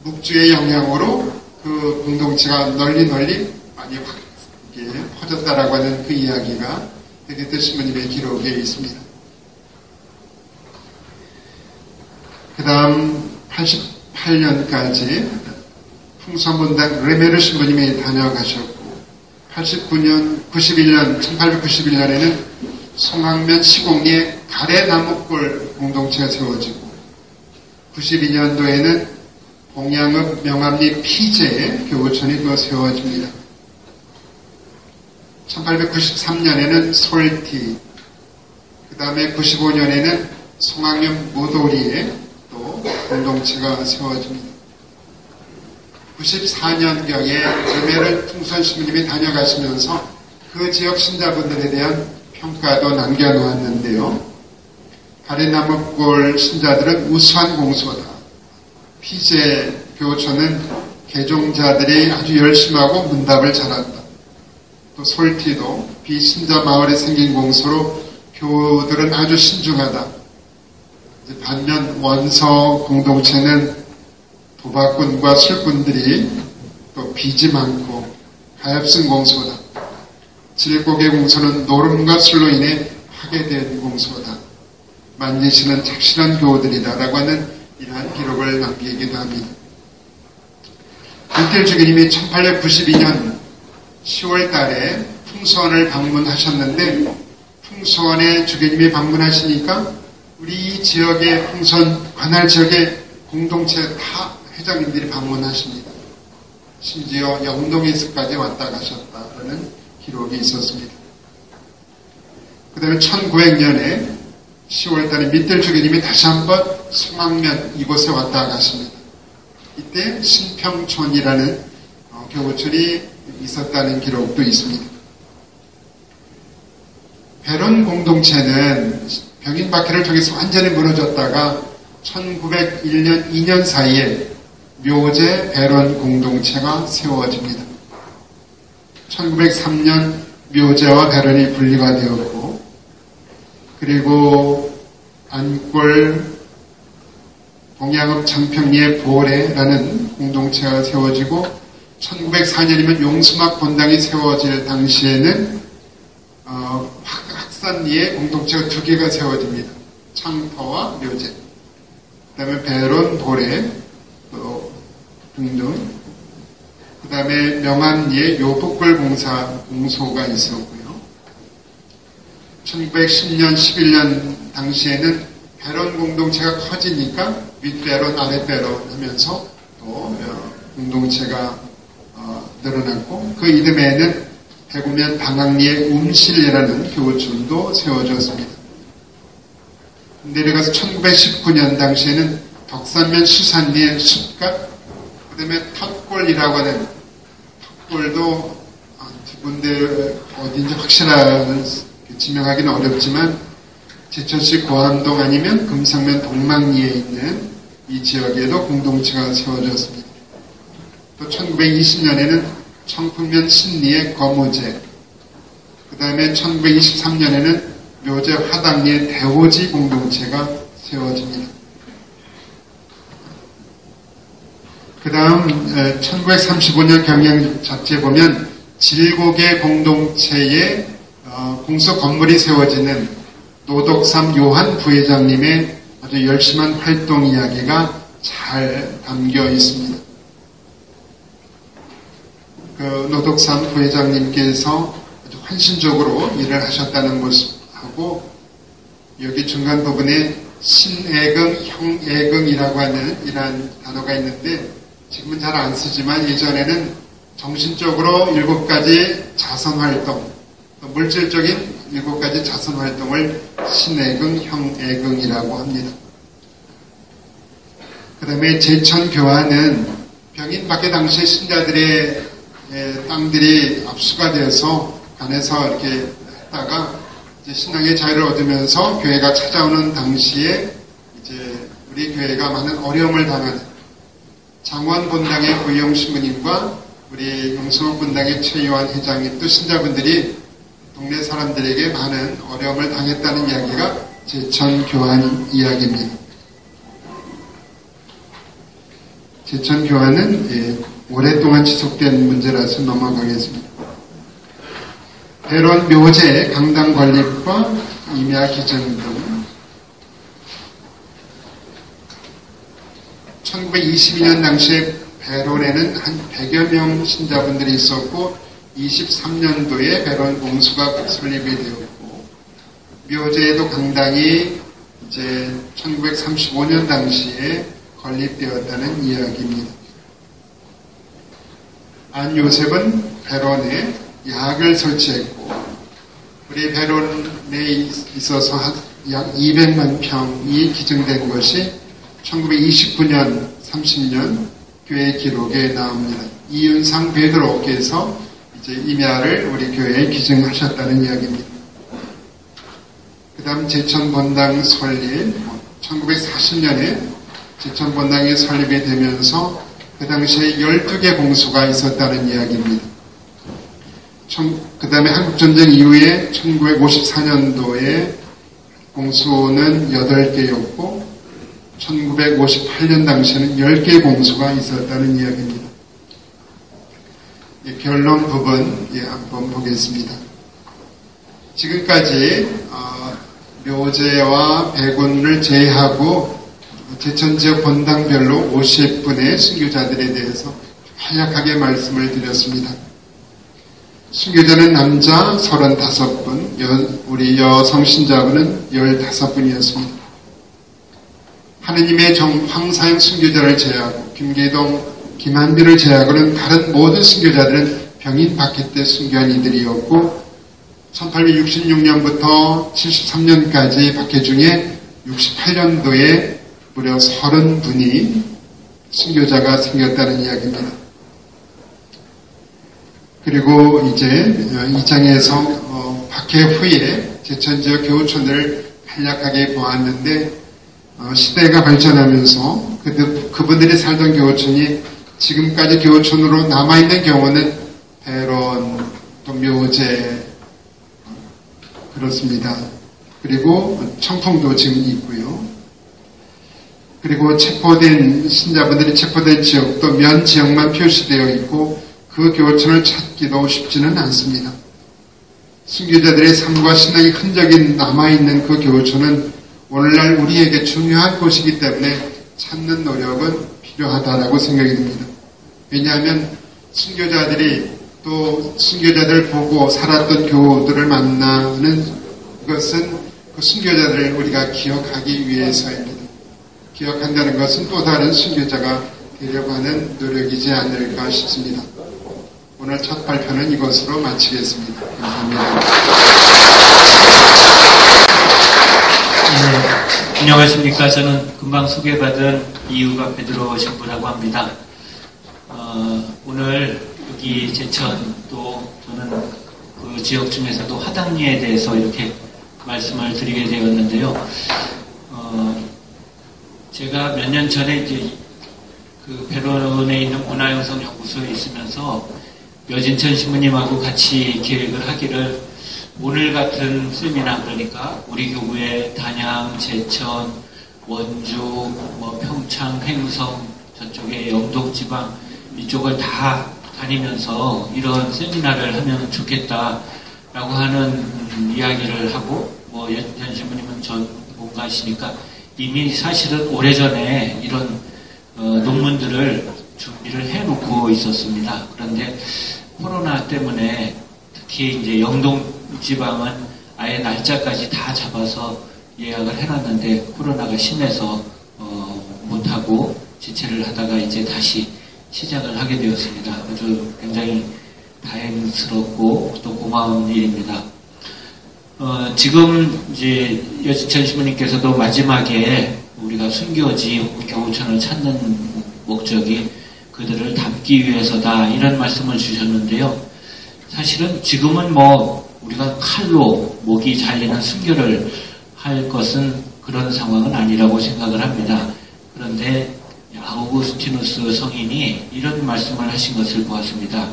묵주의 영향으로 그 공동체가 널리 많이 퍼졌다라고 하는 그 이야기가 제게뜨 신부님의 기록에 있습니다. 그 다음 88년까지 풍선본당 레메르 신부님이 다녀가셨고 1891년에는 송악면 시공리에 가래나무골 공동체가 세워지고 92년도에는 봉양읍 명암리 피제에 교우촌이 세워집니다. 1893년에는 솔티, 그 다음에 95년에는 송악면 무도리에 또 공동체가 세워집니다. 94년경에 레메르 풍선 신부님이 다녀가시면서 그 지역 신자분들에 대한 평가도 남겨놓았는데요. 가래나무골 신자들은 우수한 공소다. 피제 교우촌은 개종자들이 아주 열심하고 문답을 잘한다. 또 솔티도 비신자 마을에 생긴 공소로 교우들은 아주 신중하다. 반면 원서 공동체는 도박꾼과 술꾼들이 또 빚이 많고 가엾은 공소다. 질곡의 공소는 노름과 술로 인해 하게 된 공소다. 만지시는 착실한 교우들이다 라고 하는 이러한 기록을 남기기도 합니다. 윤필 주교님이 1892년 10월 달에 풍수원을 방문하셨는데 풍수원에 주교님이 방문하시니까 우리 지역의 풍수원 관할 지역의 공동체 다 회장님들이 방문하십니다. 심지어 영동에서까지 왔다 가셨다는 기록이 있었습니다. 그 다음에 1900년에 10월 달에 밑들 주교님이 다시 한번 송악면 이곳에 왔다 가십니다. 이때 신평촌이라는 교우촌이 있었다는 기록도 있습니다. 배론 공동체는 병인 박해를 통해서 완전히 무너졌다가 1901년 2년 사이에 묘제 배론 공동체가 세워집니다. 1903년 묘제와 배론이 분리가 되었고 그리고 안골 봉양읍 장평리의 보레라는 공동체가 세워지고 1904년이면 용수막 본당이 세워질 당시에는 학산리의 공동체가 두 개가 세워집니다. 창터와 묘제, 그 다음에 배론, 보레 또 등등, 그 다음에 명암리에 요복골 공소가 있었고요. 1910년, 11년 당시에는 배론 공동체가 커지니까 윗배론, 아랫배론 하면서 또 공동체가 늘어났고, 그 이듬해에는 대구면 방학리의 움실이라는 교우촌도 세워졌습니다. 내려가서 1919년 당시에는 덕산면 수산리의 숲갓, 그 다음에 턱골이라고 하는, 턱골도 두 군데 어딘지 확실하게 지명하기는 어렵지만 제천시 고암동 아니면 금상면 동막리에 있는 이 지역에도 공동체가 세워졌습니다. 또 1920년에는 청풍면 신리의 거무제, 그 다음에 1923년에는 묘제 화당리의 대호지 공동체가 세워집니다. 그 다음 1935년 경영 잡지에 보면 7곡의 공동체의 공소 건물이 세워지는 노덕삼 요한 부회장님의 아주 열심한 활동 이야기가 잘 담겨 있습니다. 그 노덕삼 부회장님께서 아주 헌신적으로 일을 하셨다는 모습하고, 여기 중간 부분에 신애긍, 형애긍이라고 하는 이러한 단어가 있는데 지금은 잘 안 쓰지만 예전에는 정신적으로 7가지 자선활동, 물질적인 7가지 자선활동을 신애긍, 형애긍이라고 합니다. 그 다음에 제천교화는 병인 밖에 당시에 신자들의 땅들이 압수가 되어서 간에서 이렇게 했다가 이제 신앙의 자유를 얻으면서 교회가 찾아오는 당시에 이제 우리 교회가 많은 어려움을 당하는 장원 본당의 고영 신부님과 우리 용성호 본당의 최요한 회장님 또 신자분들이 동네 사람들에게 많은 어려움을 당했다는 이야기가 제천교환 이야기입니다. 제천교환은 오랫동안 지속된 문제라서 넘어가겠습니다. 배론 묘제, 강당 건립과 임야 기증 등 1922년 당시에 배론에는 한 100여 명 신자분들이 있었고 23년도에 배론 공수가 설립이 되었고, 묘제에도 강당이 이제 1935년 당시에 건립되었다는 이야기입니다. 안요셉은 배론에 약을 설치했고, 우리 배론에 있어서 약 200만 평이 기증된 것이 1929년, 30년 교회 기록에 나옵니다. 이윤상 베드로께서 이제 임야를 우리 교회에 기증하셨다는 이야기입니다. 그 다음 제천본당 설립, 1940년에 제천본당이 설립이 되면서 그 당시에 12개 공수가 있었다는 이야기입니다. 그 다음에 한국전쟁 이후에 1954년도에 공수는 8개였고 1958년 당시에는 10개 공수가 있었다는 이야기입니다. 결론 부분 한번 보겠습니다. 지금까지 묘제와 배군을 제외하고 제천지역 본당별로 50분의 순교자들에 대해서 간략하게 말씀을 드렸습니다. 순교자는 남자 35분, 우리 여성 신자분은 15분이었습니다. 하느님의 황사형 순교자를 제외하고 김계동, 김한비를 제외하고는 다른 모든 순교자들은 병인 박해 때 순교한 이들이었고 1866년부터 73년까지 박해 중에 68년도에 무려 30분이 순교자가 생겼다는 이야기입니다. 그리고 이제 이 장에서 박해 후에 제천지역 교우촌들을 간략하게 보았는데 시대가 발전하면서 그분들이 살던 교우촌이 지금까지 교우촌으로 남아있는 경우는 배론, 또 묘제 그렇습니다. 그리고 청풍도 지금 있고요. 그리고 체포된 신자분들이 체포된 지역도 면 지역만 표시되어 있고 그 교우촌을 찾기도 쉽지는 않습니다. 순교자들의 삶과 신앙의 흔적이 남아있는 그 교우촌은 오늘날 우리에게 중요한 곳이기 때문에 찾는 노력은 필요하다라고 생각이 듭니다. 왜냐하면 순교자들이 또 순교자들 보고 살았던 교우들을 만나는 그것은 그 순교자들을 우리가 기억하기 위해서입니다. 기억한다는 것은 또 다른 순교자가 되려고 하는 노력이지 않을까 싶습니다. 오늘 첫 발표는 이것으로 마치겠습니다. 감사합니다. 네, 안녕하십니까. 저는 금방 소개받은 이유가 베드로 신부라고 합니다. 오늘 여기 제천 또 저는 그 지역 중에서도 화당리에 대해서 이렇게 말씀을 드리게 되었는데요. 제가 몇 년 전에 이제 그 배론에 있는 문화영성연구소에 있으면서 여진천 신부님하고 같이 계획을 하기를 오늘 같은 세미나, 그러니까 우리 교구의 단양, 제천, 원주, 평창, 횡성, 저쪽에 영동지방 이쪽을 다 다니면서 이런 세미나를 하면 좋겠다라고 하는 이야기를 하고, 연 신부님은 전문가시니까 이미 사실은 오래전에 이런 논문들을 준비를 해놓고 있었습니다. 그런데 코로나 때문에 특히 이제 영동 지방은 아예 날짜까지 다 잡아서 예약을 해놨는데 코로나가 심해서 못하고 지체를 하다가 이제 다시 시작을 하게 되었습니다. 아주 굉장히 다행스럽고 또 고마운 일입니다. 지금 이제 여진천 신부님께서도 마지막에 우리가 순교지 교우천을 찾는 목적이 그들을 담기 위해서다 이런 말씀을 주셨는데요. 사실은 지금은 우리가 칼로 목이 잘리는 순교를 할 것은 그런 상황은 아니라고 생각을 합니다. 그런데 아우구스티누스 성인이 이런 말씀을 하신 것을 보았습니다.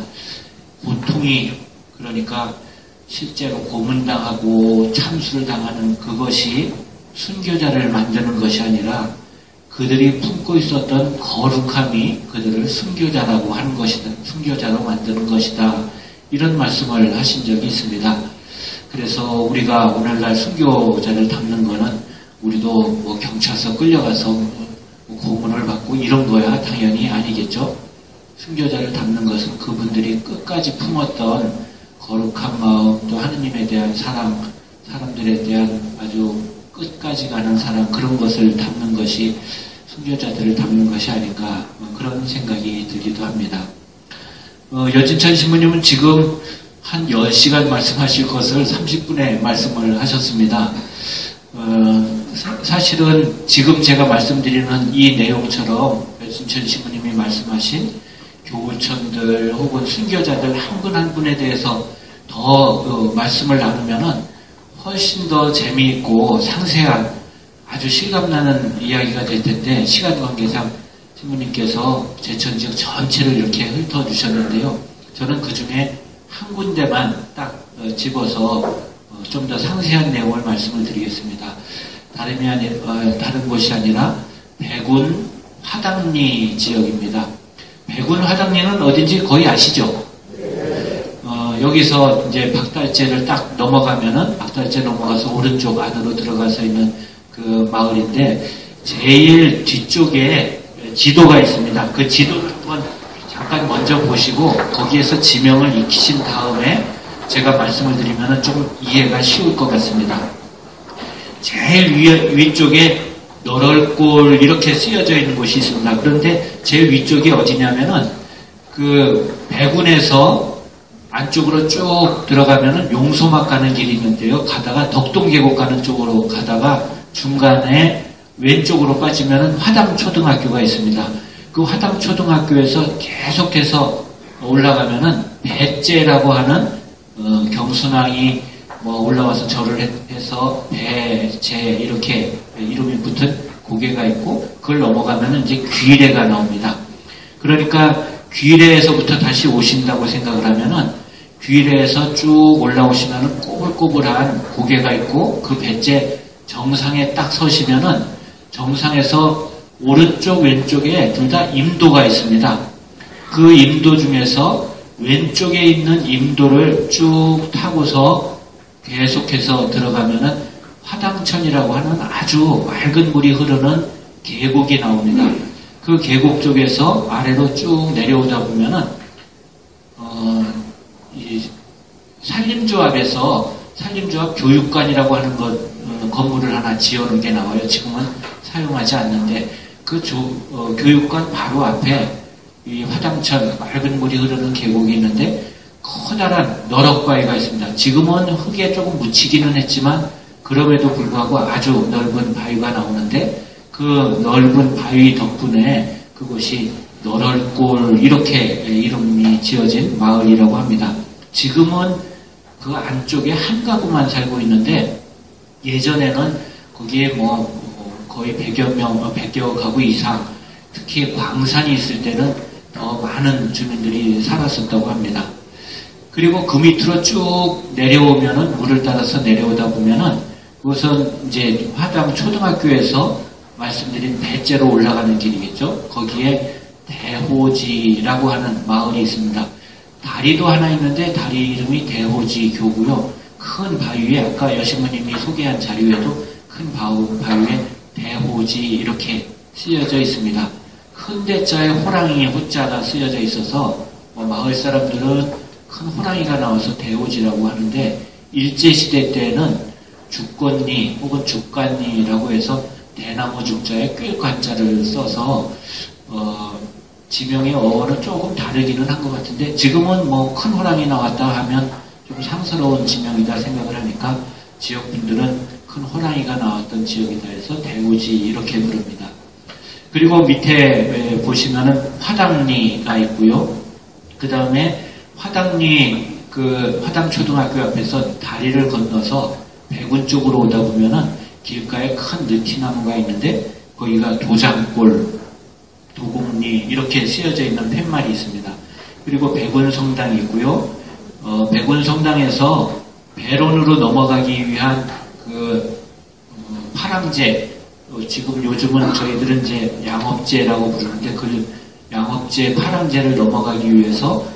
고통이, 그러니까 실제로 고문당하고 참수를 당하는 그것이 순교자를 만드는 것이 아니라 그들이 품고 있었던 거룩함이 그들을 순교자라고 하는 것이다. 순교자로 만드는 것이다. 이런 말씀을 하신 적이 있습니다. 그래서 우리가 오늘날 순교자를 담는 거는 우리도 경찰서 끌려가서 고문을 받고 이런 거야 당연히 아니겠죠. 순교자를 담는 것은 그분들이 끝까지 품었던 거룩한 마음, 또 하느님에 대한 사랑, 사람들에 대한 아주 끝까지 가는 사랑, 그런 것을 담는 것이 순교자들을 담는 것이 아닌가, 그런 생각이 들기도 합니다. 여진천 신부님은 지금 한 10시간 말씀하실 것을 30분에 말씀을 하셨습니다. 사실은 지금 제가 말씀드리는 이 내용처럼 여진천 신부님이 말씀하신 교우천들 혹은 순교자들 한 분 한 분에 대해서 더 말씀을 나누면은 훨씬 더 재미있고 상세한 아주 실감나는 이야기가 될 텐데, 시간 관계상 신부님께서 제천 지역 전체를 이렇게 훑어주셨는데요. 저는 그 중에 한 군데만 딱 집어서 좀 더 상세한 내용을 말씀을 드리겠습니다. 다른 곳이 아니라 백운 화당리 지역입니다. 백운 화당리는 어딘지 거의 아시죠? 여기서 이제 박달재를 딱 넘어가면은, 박달재 넘어가서 오른쪽 안으로 들어가서 있는 그 마을인데, 제일 뒤쪽에 지도가 있습니다. 그 지도를 한번 잠깐 먼저 보시고 거기에서 지명을 익히신 다음에 제가 말씀을 드리면은 좀 이해가 쉬울 것 같습니다. 제일 위쪽에 너럴골 이렇게 쓰여져 있는 곳이 있습니다. 그런데 제일 위쪽이 어디냐면은 그 백운에서 안쪽으로 쭉 들어가면은 용소막 가는 길이 있는데요. 가다가 덕동계곡 가는 쪽으로 가다가 중간에 왼쪽으로 빠지면은 화당초등학교가 있습니다. 그 화당초등학교에서 계속해서 올라가면은 배째라고 하는 경순왕이 올라와서 절을 해서 배째 이렇게 이름이 붙은 고개가 있고, 그걸 넘어가면은 이제 귀례가 나옵니다. 그러니까 귀례에서부터 다시 오신다고 생각을 하면은 귀례에서 쭉 올라오시면은 꼬불꼬불한 고개가 있고, 그 배째 정상에 딱 서시면은 정상에서 오른쪽 왼쪽에 둘 다 임도가 있습니다. 그 임도 중에서 왼쪽에 있는 임도를 쭉 타고서 계속해서 들어가면은 화당천이라고 하는 아주 맑은 물이 흐르는 계곡이 나옵니다. 그 계곡 쪽에서 아래로 쭉 내려오다 보면은 이 산림조합에서 산림조합 교육관이라고 하는 건물을 하나 지어놓은 게 나와요. 지금은 사용하지 않는데 그 교육관 바로 앞에 이 화당천 맑은 물이 흐르는 계곡이 있는데 커다란 너럭바위가 있습니다. 지금은 흙에 조금 묻히기는 했지만 그럼에도 불구하고 아주 넓은 바위가 나오는데 그 넓은 바위 덕분에 그곳이 너럴골 이렇게 이름이 지어진 마을이라고 합니다. 지금은 그 안쪽에 한 가구만 살고 있는데 예전에는 거기에 거의 100여 가구 이상, 특히 광산이 있을 때는 더 많은 주민들이 살았었다고 합니다. 그리고 그 밑으로 쭉 내려오면은 물을 따라서 내려오다 보면은 그것은 이제 화당 초등학교에서 말씀드린 배째로 올라가는 길이겠죠. 거기에 대호지라고 하는 마을이 있습니다. 다리도 하나 있는데 다리 이름이 대호지 교고요. 큰 바위에 아까 여신부님이 소개한 자료에도 큰 바위에 대호지 이렇게 쓰여져 있습니다. 큰 대자에 호랑이 호자가 쓰여져 있어서 마을 사람들은 큰 호랑이가 나와서 대호지라고 하는데 일제시대 때는 죽건리 혹은 죽간리라고 해서 대나무 죽자에 꾀관자를 써서 지명의 어원은 조금 다르기는 한 것 같은데 지금은 큰 호랑이 나왔다 하면 좀 상스러운 지명이다 생각을 하니까 지역분들은 큰 호랑이가 나왔던 지역이다 해서 대호지 이렇게 부릅니다. 그리고 밑에 보시면은 화당리가 있고요. 그 다음에 화당리 화당초등학교 앞에서 다리를 건너서 백운 쪽으로 오다 보면은 길가에 큰 느티나무가 있는데 거기가 도장골, 도곡리 이렇게 쓰여져 있는 팻말이 있습니다. 그리고 백운성당이 있고요. 백운성당에서 배론으로 넘어가기 위한 파랑제, 지금 요즘은 저희들은 이제 양업제라고 부르는데 그 양업제 파랑제를 넘어가기 위해서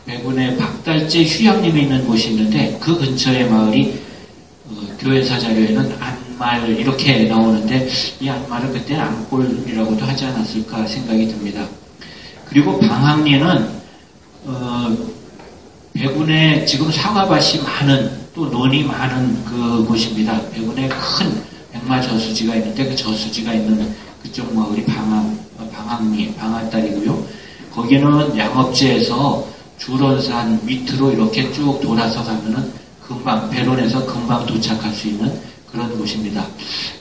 백운의 박달제 휴양림이 있는 곳이 있는데 그 근처의 마을이 교회사 자료에는 안말 이렇게 나오는데 이 안말은 그때 안골이라고도 하지 않았을까 생각이 듭니다. 그리고 방학리는 백운에 지금 사과밭이 많은 또 논이 많은 그 곳입니다. 백운에 큰 백마 저수지가 있는데 그 저수지가 있는 그쪽 마을이 방학리, 방앗다리고요. 거기는 양업제에서 주론산 밑으로 이렇게 쭉 돌아서 가면은 금방 배론에서 금방 도착할 수 있는 그런 곳입니다.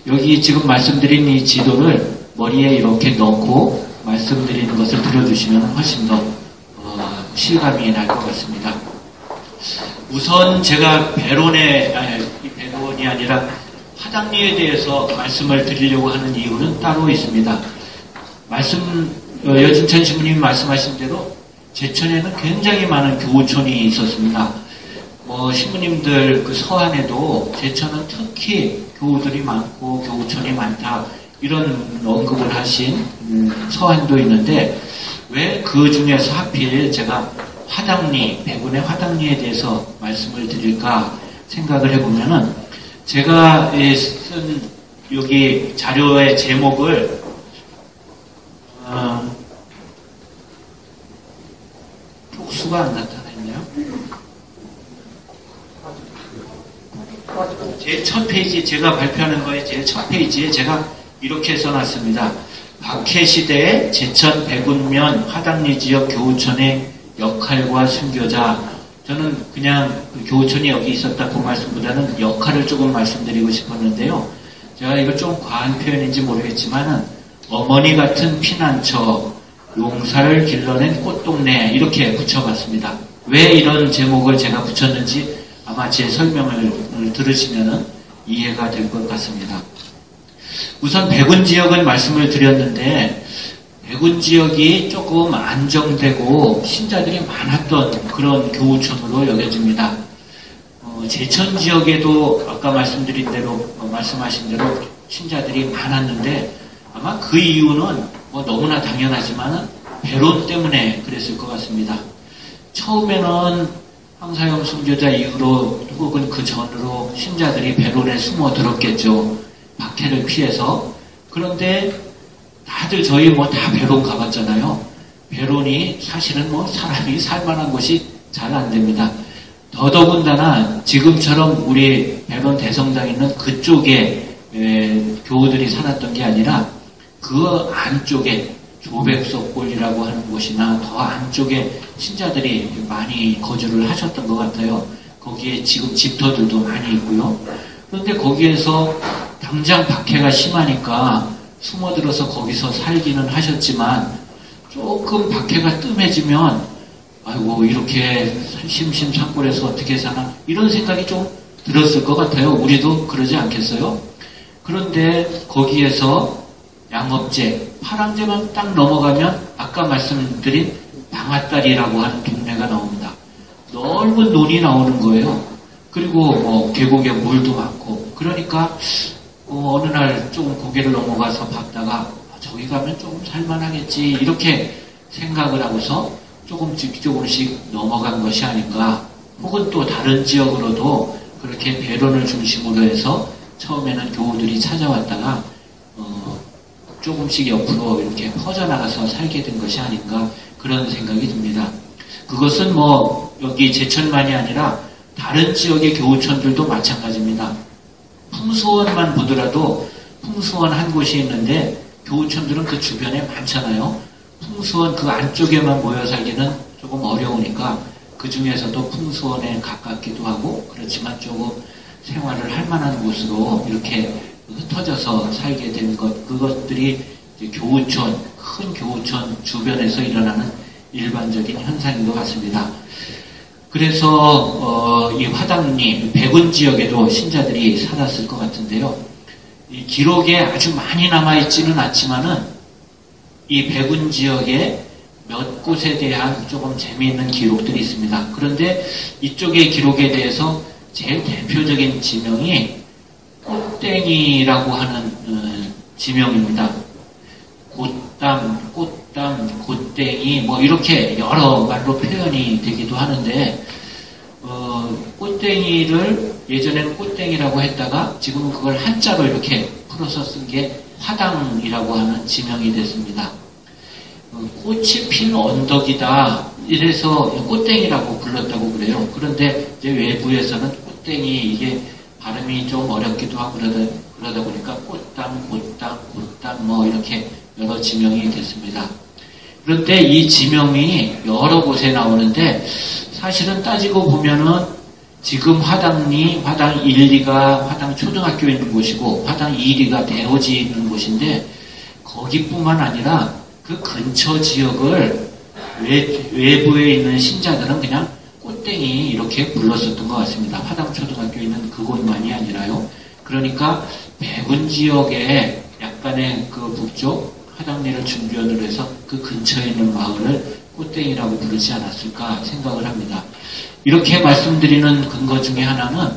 여기 지금 말씀드린 이 지도를 머리에 이렇게 넣고 말씀드리는 것을 들어주시면 훨씬 더 실감이 날 것 같습니다. 우선 제가 배론이 아니라 화당리에 대해서 말씀을 드리려고 하는 이유는 따로 있습니다. 여진천 신부님이 말씀하신 대로 제천에는 굉장히 많은 교우촌이 있었습니다. 신부님들 그 서한에도 제천은 특히 교우들이 많고 교우촌이 많다 이런 언급을 하신 서한도 있는데 왜 그 중에서 하필 제가 화당리, 백운의 화당리에 대해서 말씀을 드릴까 생각을 해보면은 제가 쓴 여기 자료의 제목을 쪽수가 안 나타났네요. 제 첫 페이지, 제가 발표하는 거에 제일 첫 페이지에 제가 이렇게 써놨습니다. 박해시대의 제천 백운면 화당리 지역 교우촌의 역할과 순교자. 저는 그냥 교우촌이 여기 있었다 그 말씀보다는 역할을 조금 말씀드리고 싶었는데요. 제가 이거 좀 과한 표현인지 모르겠지만은 어머니 같은 피난처, 용사를 길러낸 꽃동네 이렇게 붙여봤습니다. 왜 이런 제목을 제가 붙였는지 아마 제 설명을 들으시면은 이해가 될 것 같습니다. 우선 백운 지역은 말씀을 드렸는데 백운 지역이 조금 안정되고 신자들이 많았던 그런 교우촌으로 여겨집니다. 제천 지역에도 아까 말씀하신 대로 신자들이 많았는데 아마 그 이유는 너무나 당연하지만 배론 때문에 그랬을 것 같습니다. 처음에는 황사염 순교자 이후로 혹은 그 전으로 신자들이 배론에 숨어 들었겠죠. 박해를 피해서. 그런데 다들 저희 다 배론 가봤잖아요. 배론이 사실은 사람이 살만한 곳이 잘 안 됩니다. 더더군다나 지금처럼 우리 백원 대성당에 있는 그쪽에 교우들이 살았던 게 아니라 그 안쪽에 조백석골이라고 하는 곳이나 더 안쪽에 신자들이 많이 거주를 하셨던 것 같아요. 거기에 지금 집터들도 많이 있고요. 그런데 거기에서 당장 박해가 심하니까 숨어들어서 거기서 살기는 하셨지만 조금 박해가 뜸해지면 아이고 이렇게 심심산골에서 어떻게 사나 이런 생각이 좀 들었을 것 같아요. 우리도 그러지 않겠어요? 그런데 거기에서 양업제, 파랑제만 딱 넘어가면 아까 말씀드린 방앗다리라고 하는 동네가 나옵니다. 넓은 논이 나오는 거예요. 그리고 뭐 계곡에 물도 많고 그러니까 어느 날 조금 고개를 넘어가서 봤다가 저기 가면 조금 살만하겠지 이렇게 생각을 하고서 조금씩 넘어간 것이 아닌가. 혹은 또 다른 지역으로도 그렇게 배론을 중심으로 해서 처음에는 교우들이 찾아왔다가 조금씩 옆으로 이렇게 퍼져나가서 살게 된 것이 아닌가 그런 생각이 듭니다. 그것은 뭐 여기 제천만이 아니라 다른 지역의 교우촌들도 마찬가지입니다. 풍수원만 보더라도 풍수원 한 곳이 있는데 교우촌들은 그 주변에 많잖아요. 풍수원 그 안쪽에만 모여 살기는 조금 어려우니까 그 중에서도 풍수원에 가깝기도 하고 그렇지만 조금 생활을 할 만한 곳으로 이렇게 흩어져서 살게 된 것, 그것들이 이제 교우촌, 큰 교우촌 주변에서 일어나는 일반적인 현상인 것 같습니다. 그래서 이 화당리, 백운 지역에도 신자들이 살았을 것 같은데요. 이 기록에 아주 많이 남아있지는 않지만은 이 백운 지역에 몇 곳에 대한 조금 재미있는 기록들이 있습니다. 그런데 이쪽의 기록에 대해서 제일 대표적인 지명이 꽃땡이라고 하는 지명입니다. 꽃담, 꽃땡이 뭐 이렇게 여러 말로 표현이 되기도 하는데 꽃땡이를 예전에는 꽃땡이라고 했다가 지금은 그걸 한자로 이렇게 풀어서 쓴 게 화당이라고 하는 지명이 됐습니다. 꽃이 핀 언덕이다 이래서 꽃땡이라고 불렀다고 그래요. 그런데 이제 외부에서는 꽃땡이 이게 발음이 좀 어렵기도 하고 그러다 보니까 꽃담 뭐 이렇게 여러 지명이 됐습니다. 그런데 이 지명이 여러 곳에 나오는데 사실은 따지고 보면은 지금 화당리, 화당 1, 2가 화당 초등학교에 있는 곳이고 화당 2, 2가 대호지에 있는 곳인데 거기뿐만 아니라 그 근처 지역을 외부에 있는 신자들은 그냥 꽃땡이 이렇게 불렀었던 것 같습니다. 화당초등학교에 있는 그곳만이 아니라요. 그러니까 백운 지역에 약간의 그 북쪽 화당리를 중변으로 해서 그 근처에 있는 마을을 꽃땡이라고 부르지 않았을까 생각을 합니다. 이렇게 말씀드리는 근거 중에 하나는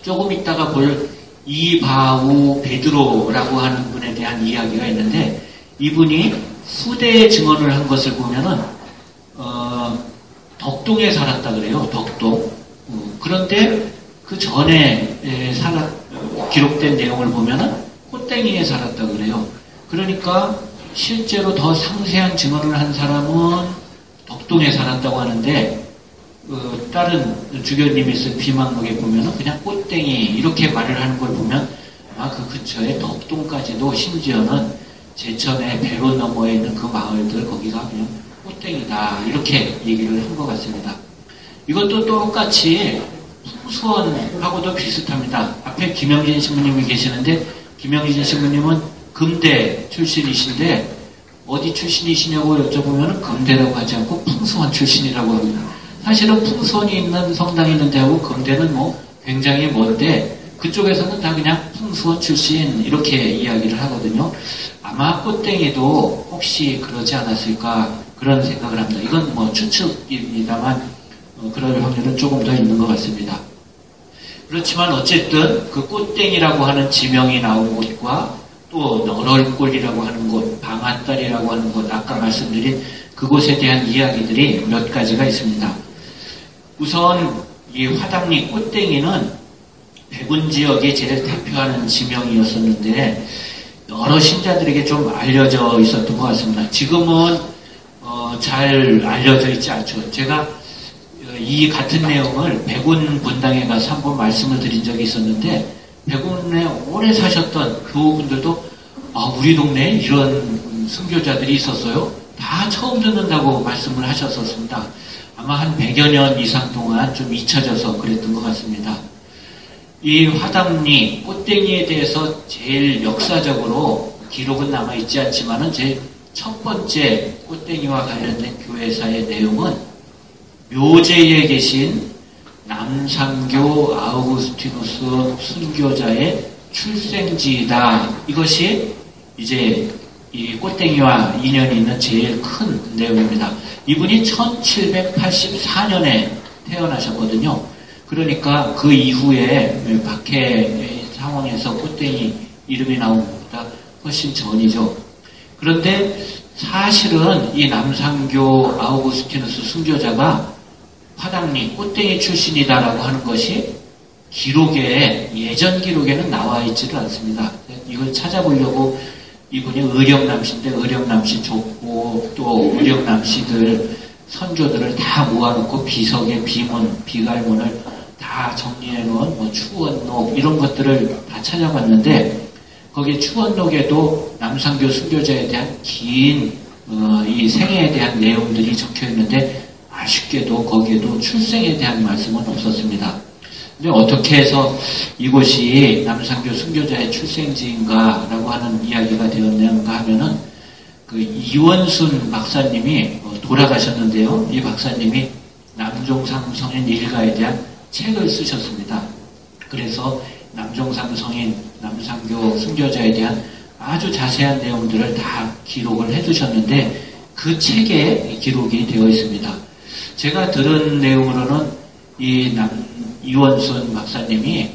조금 있다가 볼 이바우 베드로라고 하는 분에 대한 이야기가 있는데 이분이 후대의 증언을 한 것을 보면은 덕동에 살았다 그래요. 덕동. 그런데 그 전에 기록된 내용을 보면은 꽃땡이에 살았다 그래요. 그러니까 실제로 더 상세한 증언을 한 사람은 덕동에 살았다고 하는데 다른 주교님이 쓴 비망록에 보면은 그냥 꽃땡이 이렇게 말을 하는 걸 보면 아마 그 근처에 덕동까지도 심지어는 제천의 배로 너머에 있는 그 마을들 거기가 그냥 꽃땡이다 이렇게 얘기를 한 것 같습니다. 이것도 똑같이 풍수원하고도 비슷합니다. 앞에 김영진 신부님이 계시는데 김영진 신부님은 금대 출신이신데 어디 출신이시냐고 여쭤보면 금대라고 하지 않고 풍수원 출신이라고 합니다. 사실은 풍수원이 있는 성당이 있는 데하고 금대는 뭐 굉장히 먼데 그쪽에서는 다 그냥 풍수원 출신 이렇게 이야기를 하거든요. 아마 꽃땡이도 혹시 그러지 않았을까 그런 생각을 합니다. 이건 뭐 추측입니다만 그럴 확률은 조금 더 있는 것 같습니다. 그렇지만 어쨌든 그 꽃땡이라고 하는 지명이 나온 곳과 또 너럴골이라고 하는 곳, 방앗다리라고 하는 곳, 아까 말씀드린 그곳에 대한 이야기들이 몇 가지가 있습니다. 우선 이 화당리 꽃땡이는 백운 지역의 제일 대표하는 지명이었었는데 여러 신자들에게 좀 알려져 있었던 것 같습니다. 지금은 잘 알려져 있지 않죠. 제가 이 같은 내용을 백운 본당에 가서 한번 말씀을 드린 적이 있었는데, 백운에 오래 사셨던 교우분들도 우리 동네에 이런 순교자들이 있었어요. 다 처음 듣는다고 말씀을 하셨었습니다. 아마 한 100여 년 이상 동안 좀 잊혀져서 그랬던 것 같습니다. 이 화담리, 꽃댕이에 대해서 제일 역사적으로 기록은 남아있지 않지만은 제일 첫 번째 꽃댕이와 관련된 교회사의 내용은 묘제에 계신 남상교 아우구스티누스 순교자의 출생지이다. 이것이 이제 이 꽃댕이와 인연이 있는 제일 큰 내용입니다. 이분이 1784년에 태어나셨거든요. 그러니까 그 이후에 박해 상황에서 꽃댕이 이름이 나온 것보다 훨씬 전이죠. 그런데 사실은 이 남상교 아우구스티누스 순교자가 화당리 꽃댕이 출신이다라고 하는 것이 예전 기록에는 나와 있지를 않습니다. 이걸 찾아보려고 이분이 의령남씨인데 의령남씨 족보 또 의령남씨들 선조들을 다 모아놓고 비석의 비문, 비갈문을 다 정리해놓은 추원록 이런 것들을 다 찾아봤는데 거기에 추원록에도 남상교 순교자에 대한 긴 이 생애에 대한 내용들이 적혀 있는데 아쉽게도 거기에도 출생에 대한 말씀은 없었습니다. 근데 어떻게 해서 이곳이 남상교 순교자의 출생지인가라고 하는 이야기가 되었는가 하면은 그 이원순 박사님이 돌아가셨는데요. 이 박사님이 남종상 성인 일가에 대한 책을 쓰셨습니다. 그래서 남종상 성인, 남상교 순교자에 대한 아주 자세한 내용들을 다 기록을 해두셨는데 그 책에 기록이 되어 있습니다. 제가 들은 내용으로는 이원순 박사님이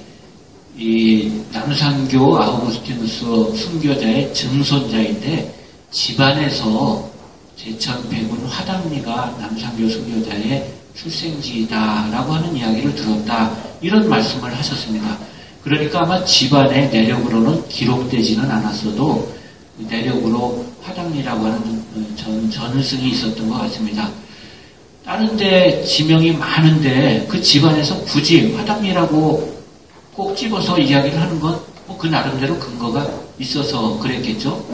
이 남상교 아우구스티누스 순교자의 증손자인데 집안에서 제천백운 화당리가 남상교 순교자의 출생지이다라고 하는 이야기를 들었다. 이런 말씀을 하셨습니다. 그러니까 아마 집안의 내력으로는 기록되지는 않았어도 내력으로 화당리라고 하는 전승이 있었던 것 같습니다. 다른 데 지명이 많은데 그 집안에서 굳이 화당리라고 꼭 집어서 이야기를 하는 건 그 나름대로 근거가 있어서 그랬겠죠.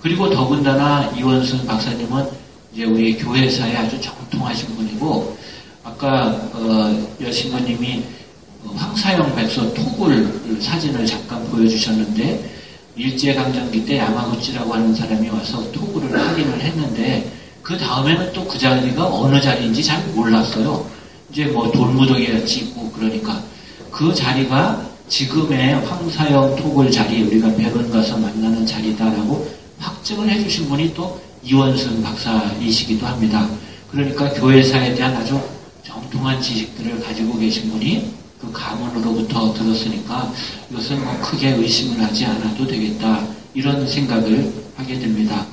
그리고 더군다나 이원순 박사님은 이제 우리 교회사에 아주 정통하신 분이고 아까 여신부님이 황사영 백서 토굴 사진을 잠깐 보여주셨는데 일제강점기 때 야마구치라고 하는 사람이 와서 토굴을 확인을 했는데 그 다음에는 또 그 자리가 어느 자리인지 잘 몰랐어요. 이제 돌무더기가 있고 그러니까 그 자리가 지금의 황사영 토굴 자리 우리가 백운 가서 만나는 자리다라고 확증을 해주신 분이 또 이원순 박사이시기도 합니다. 그러니까 교회사에 대한 아주 정통한 지식들을 가지고 계신 분이 그 가문으로부터 들었으니까 이것은 크게 의심을 하지 않아도 되겠다 이런 생각을 하게 됩니다.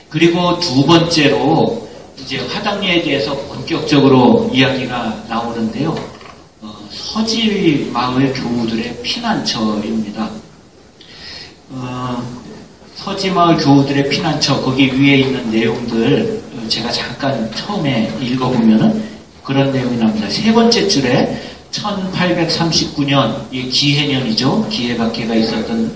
그리고 두 번째로 이제 화당리에 대해서 본격적으로 이야기가 나오는데요. 서지 마을 교우들의 피난처입니다. 서지 마을 교우들의 피난처 거기 위에 있는 내용들 제가 잠깐 처음에 읽어보면은 그런 내용이 나옵니다. 세 번째 줄에 1839년, 이 기해년이죠. 기해박해가 있었던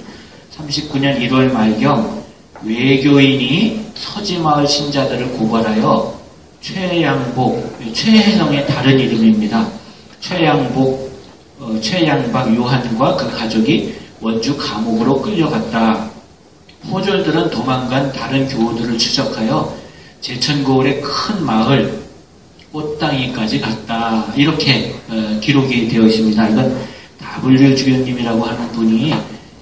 39년 1월 말경 외교인이 서지마을 신자들을 고발하여 최혜성의 다른 이름입니다. 최양박 요한과 그 가족이 원주 감옥으로 끌려갔다. 포졸들은 도망간 다른 교우들을 추적하여 제천고을의 큰 마을 꽃당이까지 갔다. 이렇게 기록이 되어 있습니다. 이건 W 주교님이라고 하는 분이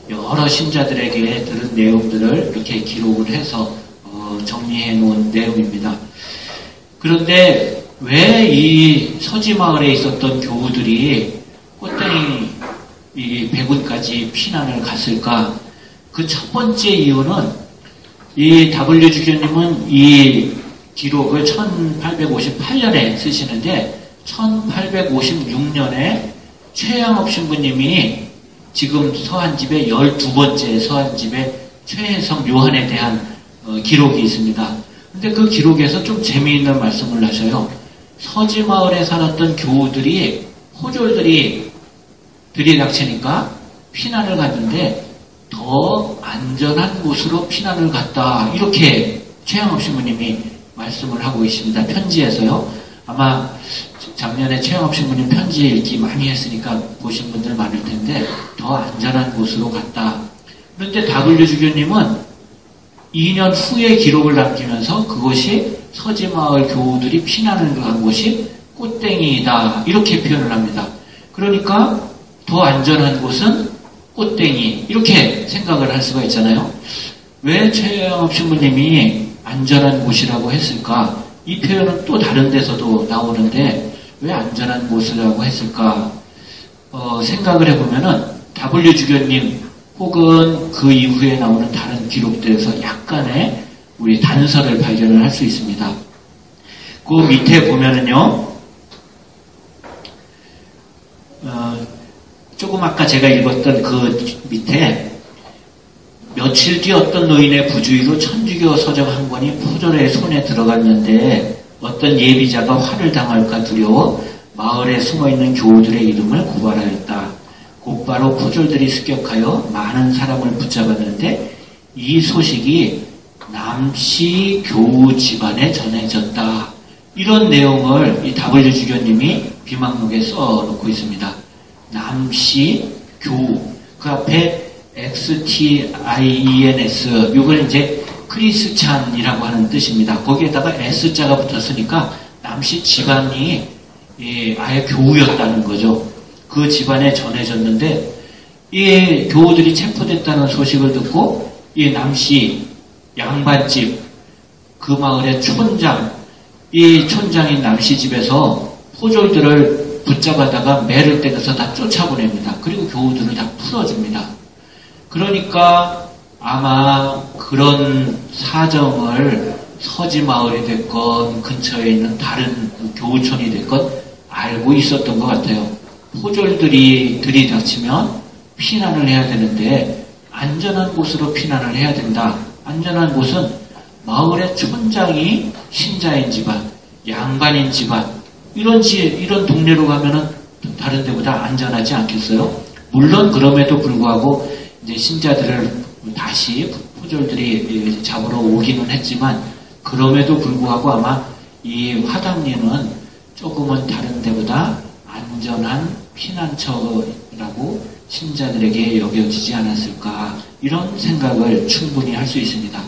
여러 신자들에게 들은 내용들을 이렇게 기록을 해서 정리해 놓은 내용입니다. 그런데 왜 이 서지마을에 있었던 교우들이 꽃당이 이 백운까지 피난을 갔을까? 그 첫 번째 이유는 이 W 주교님은 이 기록을 1858년에 쓰시는데 1856년에 최양업 신부님이 지금 서한집의 12번째 서한집의 최혜성 요한에 대한 기록이 있습니다. 근데 그 기록에서 좀 재미있는 말씀을 하셔요. 서지마을에 살았던 교우들이 포졸들이 들이닥치니까 피난을 갔는데 더 안전한 곳으로 피난을 갔다. 이렇게 최영업 신부님이 말씀을 하고 있습니다. 편지에서요. 아마 작년에 최영업 신부님 편지 읽기 많이 했으니까 보신 분들 많을 텐데 더 안전한 곳으로 갔다. 그런데 W 주교님은 2년 후에 기록을 남기면서 그것이 서지마을 교우들이 피난을 간 곳이 꽃땡이다. 이렇게 표현을 합니다. 그러니까 더 안전한 곳은 꽃땡이. 이렇게 생각을 할 수가 있잖아요. 왜 최영업 신부님이 안전한 곳이라고 했을까? 이 표현은 또 다른 데서도 나오는데 왜 안전한 곳이라고 했을까? 생각을 해보면은 W 주교님 혹은 그 이후에 나오는 다른 기록들에서 약간의 우리 단서를 발견을 할 수 있습니다. 그 밑에 보면은요, 조금 아까 제가 읽었던 그 밑에 며칠 뒤 어떤 노인의 부주의로 천주교 서적 한 권이 포졸의 손에 들어갔는데 어떤 예비자가 화를 당할까 두려워 마을에 숨어있는 교우들의 이름을 고발하였다. 곧바로 포졸들이 습격하여 많은 사람을 붙잡았는데 이 소식이 남씨 교우 집안에 전해졌다. 이런 내용을 이 W 주교님이 비망록에 써놓고 있습니다. 남씨 교우, 그 앞에 XTIENS, 이건 이제 크리스찬이라고 하는 뜻입니다. 거기에다가 S자가 붙었으니까 남씨 집안이 아예 교우였다는 거죠. 그 집안에 전해졌는데 이 교우들이 체포됐다는 소식을 듣고 이 남씨 양반집, 그 마을의 촌장, 이 촌장인 남씨 집에서 포졸들을 붙잡아다가 매를 때려서 다 쫓아보냅니다. 그리고 교우들을 다 풀어줍니다. 그러니까 아마 그런 사정을 서지마을이 됐건 근처에 있는 다른 교우촌이 됐건 알고 있었던 것 같아요. 포졸들이 들이닥치면 피난을 해야 되는데 안전한 곳으로 피난을 해야 된다. 안전한 곳은 마을의 촌장이 신자인 집안, 양반인 집안, 이런 동네로 가면은 다른 데보다 안전하지 않겠어요? 물론 그럼에도 불구하고 이제 신자들을 다시 포졸들이 잡으러 오기는 했지만 그럼에도 불구하고 아마 이 화당리는 조금은 다른 데보다 안전한 피난처라고 신자들에게 여겨지지 않았을까, 이런 생각을 충분히 할 수 있습니다.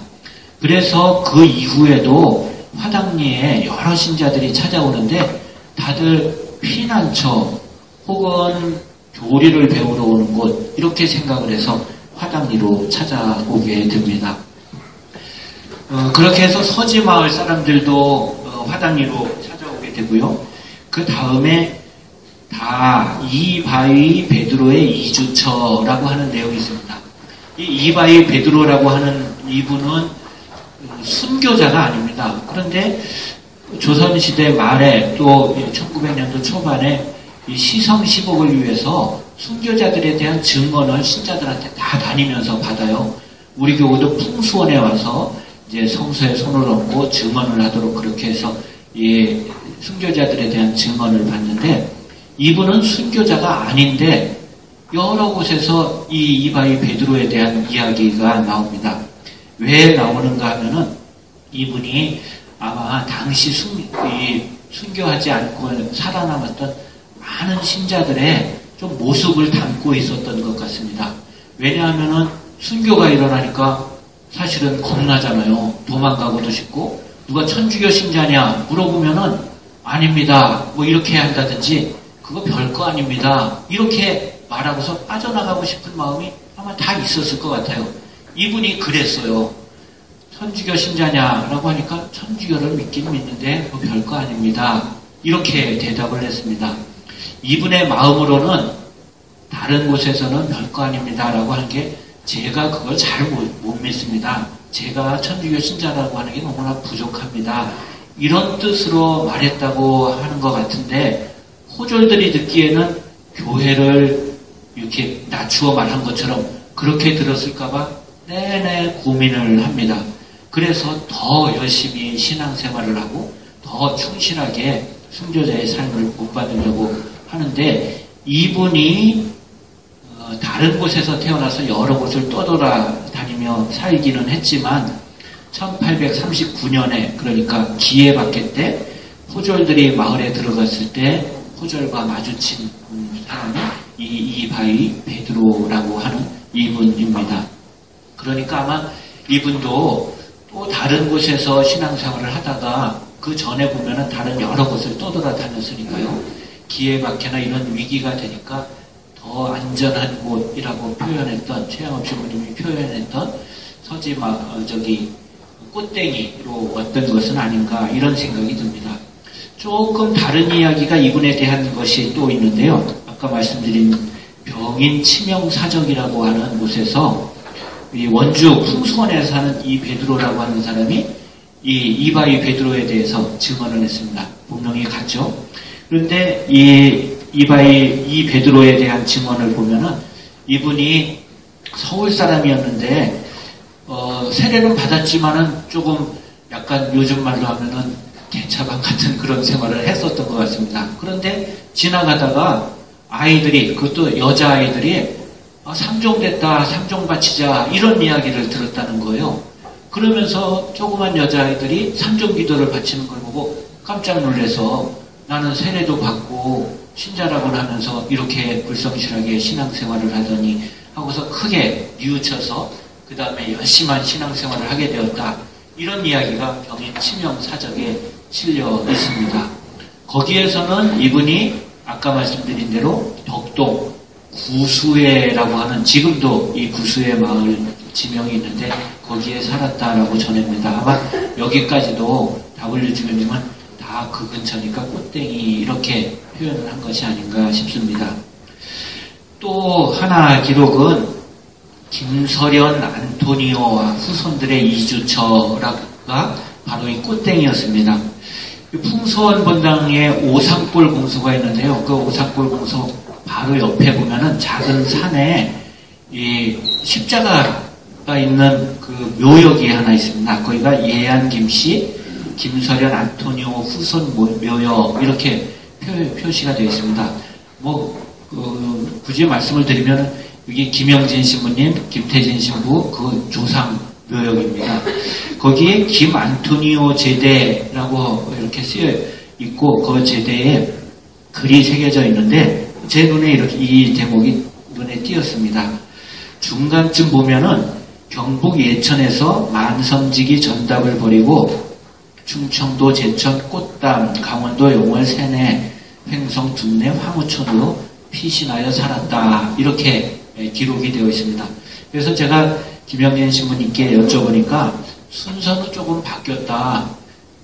그래서 그 이후에도 화당리에 여러 신자들이 찾아오는데 다들 피난처 혹은 교리를 배우러 오는 곳, 이렇게 생각을 해서 화당리로 찾아오게 됩니다. 그렇게 해서 서지마을 사람들도 화당리로 찾아오게 되고요. 그 다음에 다 이바이 베드로의 이주처라고 하는 내용이 있습니다. 이 이바이 베드로라고 하는 이분은 순교자가 아닙니다. 그런데 조선시대 말에 또 1900년도 초반에 이 시성시복을 위해서 순교자들에 대한 증언을 신자들한테 다 다니면서 받아요. 우리 교우도 풍수원에 와서 이제 성서에 손을 얹고 증언을 하도록 그렇게 해서 이 순교자들에 대한 증언을 받는데, 이분은 순교자가 아닌데 여러 곳에서 이 이바이 베드로에 대한 이야기가 나옵니다. 왜 나오는가 하면은 이분이 아마 당시 순교하지 않고 살아남았던 많은 신자들의 좀 모습을 담고 있었던 것 같습니다. 왜냐하면은 순교가 일어나니까 사실은 겁나잖아요. 도망가고도 싶고, 누가 천주교 신자냐 물어보면은 아닙니다, 뭐 이렇게 한다든지 그거 별거 아닙니다, 이렇게 말하고서 빠져나가고 싶은 마음이 아마 다 있었을 것 같아요. 이분이 그랬어요. 천주교 신자냐라고 하니까 천주교를 믿긴 믿는데 뭐 별거 아닙니다, 이렇게 대답을 했습니다. 이분의 마음으로는 다른 곳에서는 별거 아닙니다라고 하는 게 제가 그걸 잘 못 믿습니다. 제가 천주교 신자라고 하는 게 너무나 부족합니다, 이런 뜻으로 말했다고 하는 것 같은데, 포졸들이 듣기에는 교회를 이렇게 낮추어 말한 것처럼 그렇게 들었을까봐 내내 고민을 합니다. 그래서 더 열심히 신앙생활을 하고 더 충실하게 순교자의 삶을 본받으려고 하는데 이분이 다른 곳에서 태어나서 여러 곳을 떠돌아다니며 살기는 했지만 1839년에 그러니까 기해박해 때 포졸들이 마을에 들어갔을 때 포졸과 마주친 사람이 이바이 베드로라고 하는 이분입니다. 그러니까 아마 이분도 또 다른 곳에서 신앙생활을 하다가 그 전에 보면은 다른 여러 곳을 떠돌아다녔으니까요. 기해박해나 이런 위기가 되니까 더 안전한 곳이라고 표현했던 최양업 신부님이 표현했던 꽃땡이로 왔던 것은 아닌가 이런 생각이 듭니다. 조금 다른 이야기가 이분에 대한 것이 또 있는데요. 아까 말씀드린 병인 치명사적이라고 하는 곳에서 이 원주 풍수원에 사는 이 베드로라고 하는 사람이 이 이바이 베드로에 대해서 증언을 했습니다. 분명히 같죠. 그런데 이 베드로에 대한 증언을 보면은 이분이 서울 사람이었는데 세례는 받았지만은 조금 약간 요즘 말로 하면은 개차반 같은 그런 생활을 했었던 것 같습니다. 그런데 지나가다가 아이들이 그것도 여자아이들이 상종됐다, 상종 바치자 이런 이야기를 들었다는 거예요. 그러면서 조그만 여자아이들이 상종 기도를 바치는 걸 보고 깜짝 놀라서 나는 세례도 받고 신자라고 하면서 이렇게 불성실하게 신앙생활을 하더니 하고서 크게 뉘우쳐서 그 다음에 열심한 신앙생활을 하게 되었다. 이런 이야기가 병인 치명사적에 실려 있습니다. 거기에서는 이분이 아까 말씀드린 대로 덕동 구수회라고 하는 지금도 이 구수회 마을 지명이 있는데 거기에 살았다라고 전합니다. 아마 여기까지도 WG님은 다 그 근처니까 꽃땡이 이렇게 표현을 한 것이 아닌가 싶습니다. 또 하나 기록은 김서련 안토니오와 후손들의 이주처가 바로 이 꽃땡이였습니다. 풍수원 본당에 오산골 공소가 있는데요. 그 오산골 공소 바로 옆에 보면은 작은 산에 이 십자가가 있는 그 묘역이 하나 있습니다. 거기가 예안 김씨, 김서련 안토니오 후손 묘역 이렇게 표시가 되어 있습니다. 굳이 말씀을 드리면 여기 김영진 신부님, 김태진 신부 그 조상 묘역입니다. 거기에 김안토니오 제대라고 이렇게 쓰여 있고 그 제대에 글이 새겨져 있는데 제 눈에 이렇게 이 대목이 눈에 띄었습니다. 중간쯤 보면은 경북 예천에서 만섬지기 전답을 벌이고 충청도 제천 꽃담, 강원도 용월 세내, 횡성 둔내 황우촌으로 피신하여 살았다. 이렇게 기록이 되어 있습니다. 그래서 제가 김영진 신부님께 여쭤보니까 순서는 조금 바뀌었다.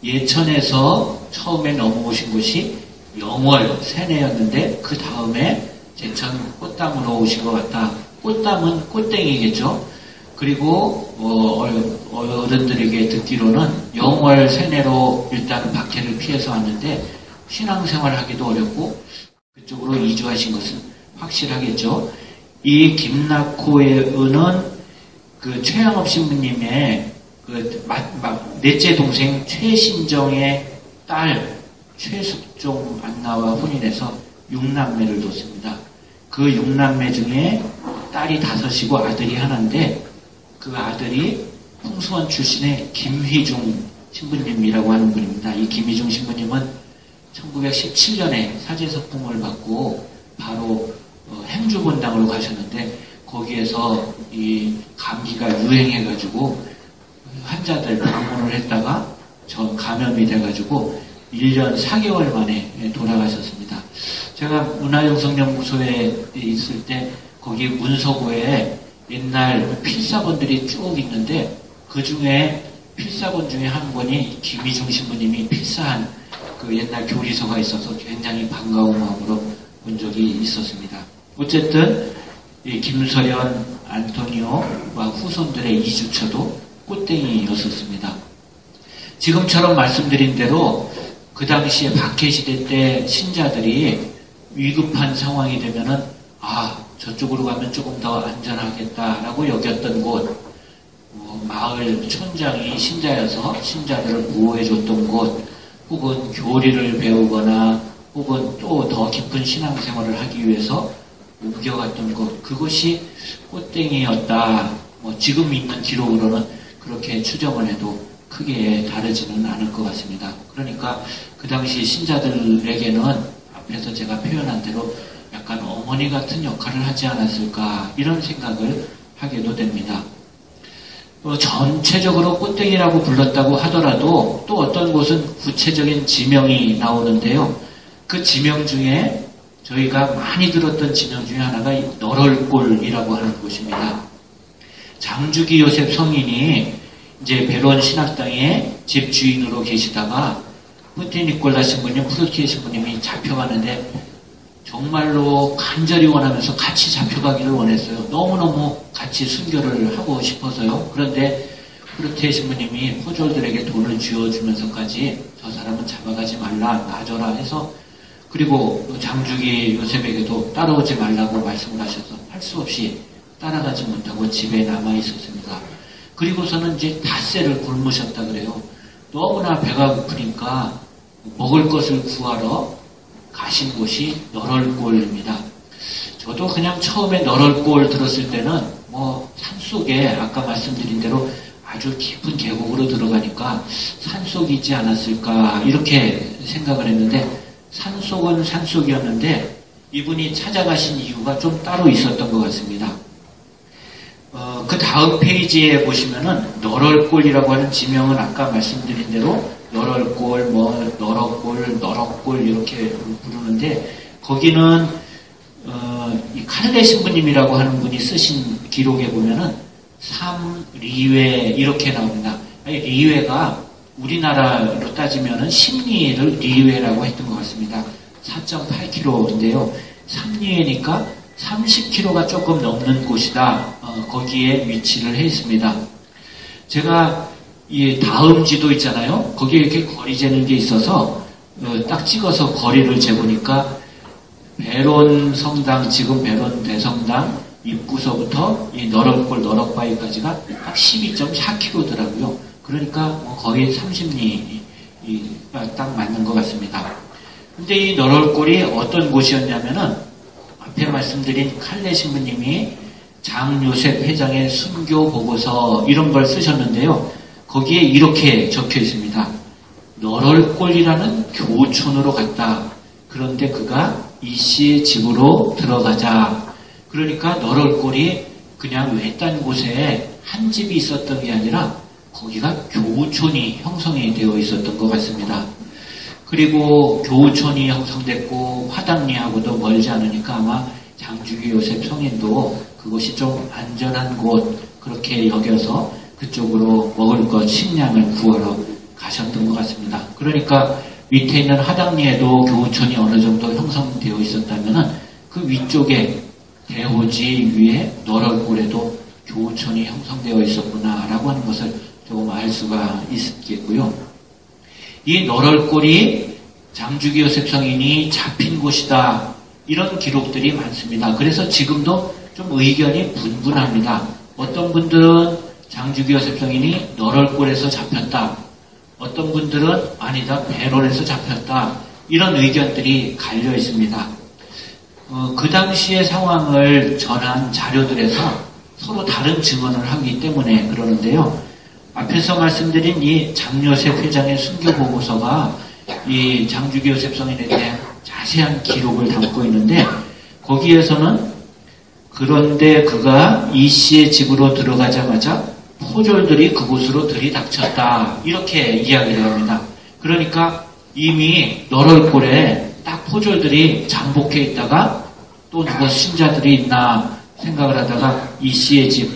예천에서 처음에 넘어오신 곳이 영월 세내였는데 그 다음에 제천 꽃담으로 오신 것 같다. 꽃담은 꽃땡이겠죠. 그리고 어른들에게 듣기로는 영월 세내로 일단은 박해를 피해서 왔는데 신앙생활을 하기도 어렵고 그쪽으로 이주하신 것은 확실하겠죠. 이 김낙호에는 그 최양업 신부님의 그 넷째 동생 최신정의 딸 최숙종 안나와 혼인해서 6남매를 뒀습니다. 그 6남매 중에 딸이 5이고 아들이 하나인데 그 아들이 풍수원 출신의 김휘중 신부님이라고 하는 분입니다. 이 김휘중 신부님은 1917년에 사제서품을 받고 바로 행주본당으로 가셨는데 거기에서 이 감기가 유행해가지고 환자들 방문을 했다가 감염이 돼가지고 1년 4개월 만에 돌아가셨습니다. 제가 문화영성연구소에 있을 때 거기 문서고에 옛날 필사본들이 쭉 있는데 그 중에 필사본 중에 한 권이 김희중 신부님이 필사한 그 옛날 교리서가 있어서 굉장히 반가운 마음으로 본 적이 있었습니다. 어쨌든 이 김서련 안토니오와 후손들의 이주처도 꽃땡이였었습니다. 지금처럼 말씀드린 대로 그 당시에 박해시대 때 신자들이 위급한 상황이 되면은 저쪽으로 가면 조금 더 안전하겠다라고 여겼던 곳, 마을 촌장이 신자여서 신자들을 보호해줬던 곳, 혹은 교리를 배우거나 혹은 또 더 깊은 신앙생활을 하기 위해서 옮겨갔던 것, 그것이 꽃땡이였다. 지금 있는 기록으로는 그렇게 추정을 해도 크게 다르지는 않을 것 같습니다. 그러니까 그 당시 신자들에게는 앞에서 제가 표현한 대로 약간 어머니 같은 역할을 하지 않았을까, 이런 생각을 하게도 됩니다. 전체적으로 꽃땡이라고 불렀다고 하더라도 또 어떤 곳은 구체적인 지명이 나오는데요. 그 지명 중에 저희가 많이 들었던 지명 중에 하나가 너럴골이라고 하는 곳입니다. 장주기 요셉 성인이 이제 베론 신학당의 집주인으로 계시다가 푸티니콜라 신부님, 프루티에 신부님이 잡혀가는데 정말로 간절히 원하면서 같이 잡혀가기를 원했어요. 너무너무 같이 순교를 하고 싶어서요. 그런데 프루티에 신부님이 포졸들에게 돈을 쥐어주면서까지 저 사람은 잡아가지 말라, 놔줘라 해서, 그리고 장주기 요셉에게도 따라오지 말라고 말씀을 하셔서 할 수 없이 따라가지 못하고 집에 남아 있었습니다. 그리고서는 이제 닷새를 굶으셨다 그래요. 너무나 배가 고프니까 먹을 것을 구하러 가신 곳이 너럴골입니다. 저도 그냥 처음에 너럴골 들었을 때는 산속에 아까 말씀드린 대로 아주 깊은 계곡으로 들어가니까 산속이지 않았을까, 이렇게 생각을 했는데, 산속은 산속이었는데 이분이 찾아가신 이유가 좀 따로 있었던 것 같습니다. 그 다음 페이지에 보시면은 너럴골이라고 하는 지명은 아까 말씀드린 대로 너럴골, 너럭골 이렇게 부르는데, 거기는 이 칼레 신부님이라고 하는 분이 쓰신 기록에 보면은 삼리회 이렇게 나옵니다. 리회가 우리나라로 따지면은 십리를 리회라고 했던 것 같습니다. 4.8km인데요. 삼리회니까 30km가 조금 넘는 곳이다. 거기에 위치를 해 있습니다. 제가 이 다음 지도 있잖아요. 거기에 이렇게 거리 재는 게 있어서 딱 찍어서 거리를 재보니까 베론 성당, 지금 베론 대성당 입구서부터 이 너럭골, 너럭바위까지가 딱 12.4km더라고요. 그러니까 거의 30리가 딱 맞는 것 같습니다. 근데 이 너럴골이 어떤 곳이었냐면은 앞에 말씀드린 칼레 신부님이 장요셉 회장의 순교 보고서 이런 걸 쓰셨는데요. 거기에 이렇게 적혀 있습니다. 너럴골이라는 교촌으로 갔다. 그런데 그가 이 씨의 집으로 들어가자. 그러니까 너럴골이 그냥 외딴 곳에 한 집이 있었던 게 아니라 거기가 교촌이 형성이 되어 있었던 것 같습니다. 그리고 교촌이 형성됐고 화당리하고도 멀지 않으니까 아마 장주기 요셉 성인도 그것이 좀 안전한 곳, 그렇게 여겨서 그쪽으로 먹을 것, 식량을 구하러 가셨던 것 같습니다. 그러니까 밑에 있는 하당리에도 교촌이 어느 정도 형성되어 있었다면 그 위쪽에 대호지 위에 너럴골에도 교촌이 형성되어 있었구나라고 하는 것을 조금 알 수가 있겠고요. 이 너럴골이 장주기 요셉 성인이 잡힌 곳이다. 이런 기록들이 많습니다. 그래서 지금도 좀 의견이 분분합니다. 어떤 분들은 장주기 요셉 성인이 너럴골에서 잡혔다. 어떤 분들은 아니다, 베론에서 잡혔다. 이런 의견들이 갈려 있습니다. 그 당시의 상황을 전한 자료들에서 서로 다른 증언을 하기 때문에 그러는데요. 앞에서 말씀드린 이 장요셉 회장의 순교 보고서가 이 장주기 요셉 성인에 대한 자세한 기록을 담고 있는데, 거기에서는 그런데 그가 이 씨의 집으로 들어가자마자 포졸들이 그곳으로 들이닥쳤다. 이렇게 이야기를 합니다. 그러니까 이미 너럴골에 딱 포졸들이 잠복해 있다가 또 누가 신자들이 있나 생각을 하다가 이 씨의 집,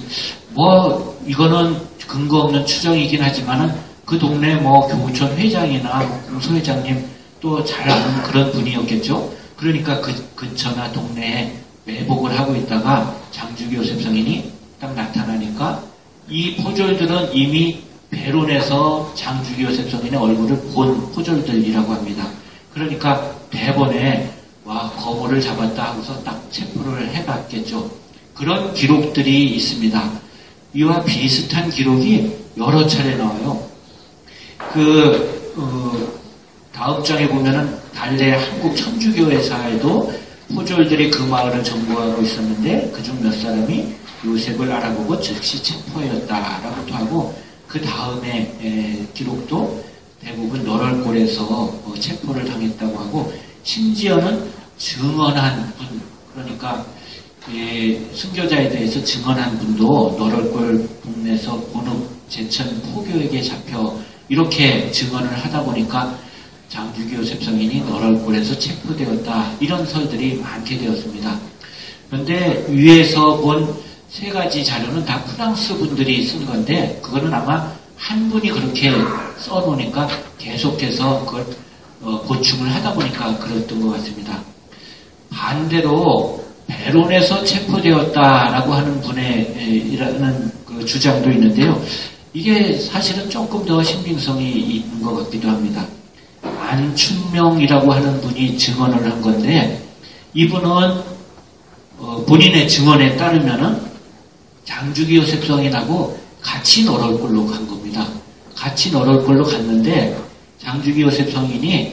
이거는 근거 없는 추정이긴 하지만은 그 동네 교구촌 회장이나 공소회장님 또 잘 아는 그런 분이었겠죠. 그러니까 그 근처나 동네에 매복을 하고 있다가 장주기 요셉 성인이 딱 나타나니까 이 포졸들은 이미 베론에서 장주기 요셉 성인의 얼굴을 본 포졸들이라고 합니다. 그러니까 대번에 거모를 잡았다 하고서 딱 체포를 해봤겠죠. 그런 기록들이 있습니다. 이와 비슷한 기록이 여러 차례 나와요. 다음 장에 보면은 달래 한국 천주교회사에도 포졸들이 그 마을을 점거하고 있었는데 그중 몇 사람이 요셉을 알아보고 즉시 체포하였다라고도 하고 그 다음에 기록도 대부분 너럴골에서 체포를 당했다고 하고 심지어는 증언한 분, 그러니까 순교자에 대해서 증언한 분도 너럴골 동네에서 본읍 제천 포교에게 잡혀 이렇게 증언을 하다 보니까 장주기 요셉 성인이 너럴골에서 체포되었다, 이런 설들이 많게 되었습니다. 그런데 위에서 본 세 가지 자료는 다 프랑스 분들이 쓴 건데 그거는 아마 한 분이 그렇게 써놓으니까 계속해서 그걸 보충을 하다 보니까 그랬던 것 같습니다. 반대로 베론에서 체포되었다라고 하는 분의 그 주장도 있는데요. 이게 사실은 조금 더 신빙성이 있는 것 같기도 합니다. 안춘명이라고 하는 분이 증언을 한 건데 이분은 본인의 증언에 따르면은 장주기 요셉 성인하고 같이 너럴골로 간 겁니다. 같이 너럴골로 갔는데 장주기 요셉 성인이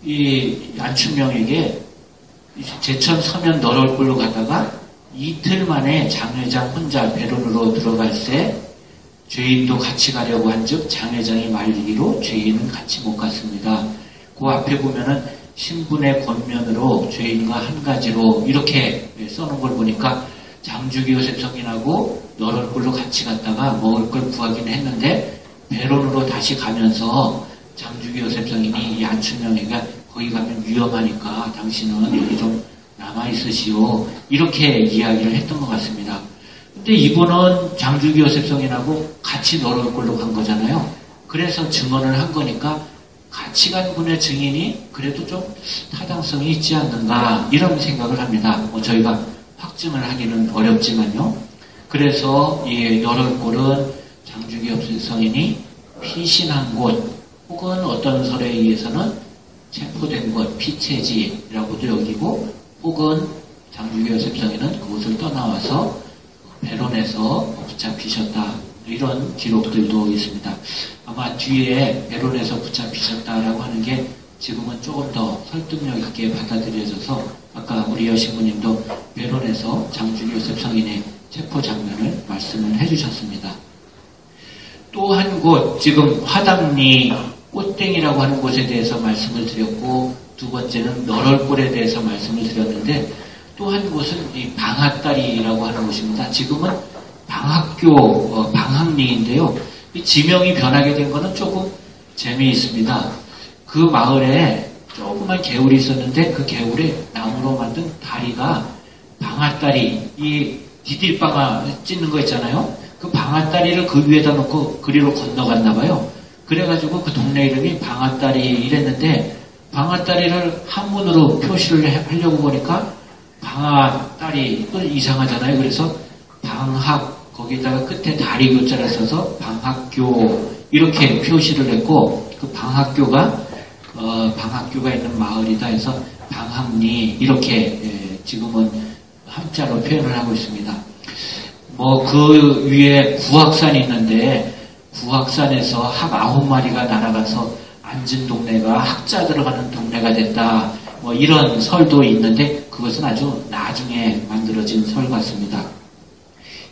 이 안춘명에게 제천 서면 너럴골로 가다가 이틀 만에 장회장 혼자 배론으로 들어갈새 죄인도 같이 가려고 한즉 장회장이 말리기로 죄인은 같이 못 갔습니다. 그 앞에 보면은 신분의 권면으로 죄인과 한 가지로 이렇게 써놓은 걸 보니까 장주기 요셉 성인하고 너럴골로 같이 갔다가 먹을 걸 구하긴 했는데 배론으로 다시 가면서 장주기 요셉 성인이 이 안춘명이가 거기 가면 위험하니까 당신은 여기 좀 남아있으시오, 이렇게 이야기를 했던 것 같습니다. 근데 이분은 장주기 요셉 성인하고 같이 너럴골로 간 거잖아요. 그래서 증언을 한 거니까 같이 간 분의 증인이 그래도 좀 타당성이 있지 않는가, 이런 생각을 합니다. 저희가 확증을 하기는 어렵지만요. 그래서 이 너럴골은 장주기 요셉 성인이 피신한 곳 혹은 어떤 설에 의해서는 체포된 곳, 피체지라고도 여기고 혹은 장주기 요셉 성인은 그곳을 떠나와서 베론에서 붙잡히셨다, 이런 기록들도 있습니다. 아마 뒤에 베론에서 붙잡히셨다라고 하는 게 지금은 조금 더 설득력 있게 받아들여져서 아까 우리 여신부님도 베론에서 장주기 요셉 성인의 체포 장면을 말씀을 해주셨습니다. 또 한 곳, 지금 화담리 꽃땡이라고 하는 곳에 대해서 말씀을 드렸고 두 번째는 너럴골에 대해서 말씀을 드렸는데 또 한 곳은 이 방앗다리라고 하는 곳입니다. 지금은 방학교, 방학리인데요. 이 지명이 변하게 된 거는 조금 재미있습니다. 그 마을에 조그만 개울이 있었는데 그 개울에 나무로 만든 다리가 방앗다리, 이 디딜방아 찢는 거 있잖아요. 그 방앗다리를 그 위에다 놓고 그리로 건너갔나 봐요. 그래가지고 그 동네 이름이 방앗다리 이랬는데 방앗다리를 한문으로 표시를 하려고 보니까 방앗다리 또 이상하잖아요. 그래서 방학, 거기다가 끝에 다리 교자를 써서 방학교 이렇게 표시를 했고 그 방학교가 방학교가 있는 마을이다 해서 방학리 이렇게 지금은 한자로 표현을 하고 있습니다. 그 위에 구악산이 있는데 구악산에서 학 9마리가 날아가서 앉은 동네가 학자 들어가는 동네가 됐다. 이런 설도 있는데 그것은 아주 나중에 만들어진 설 같습니다.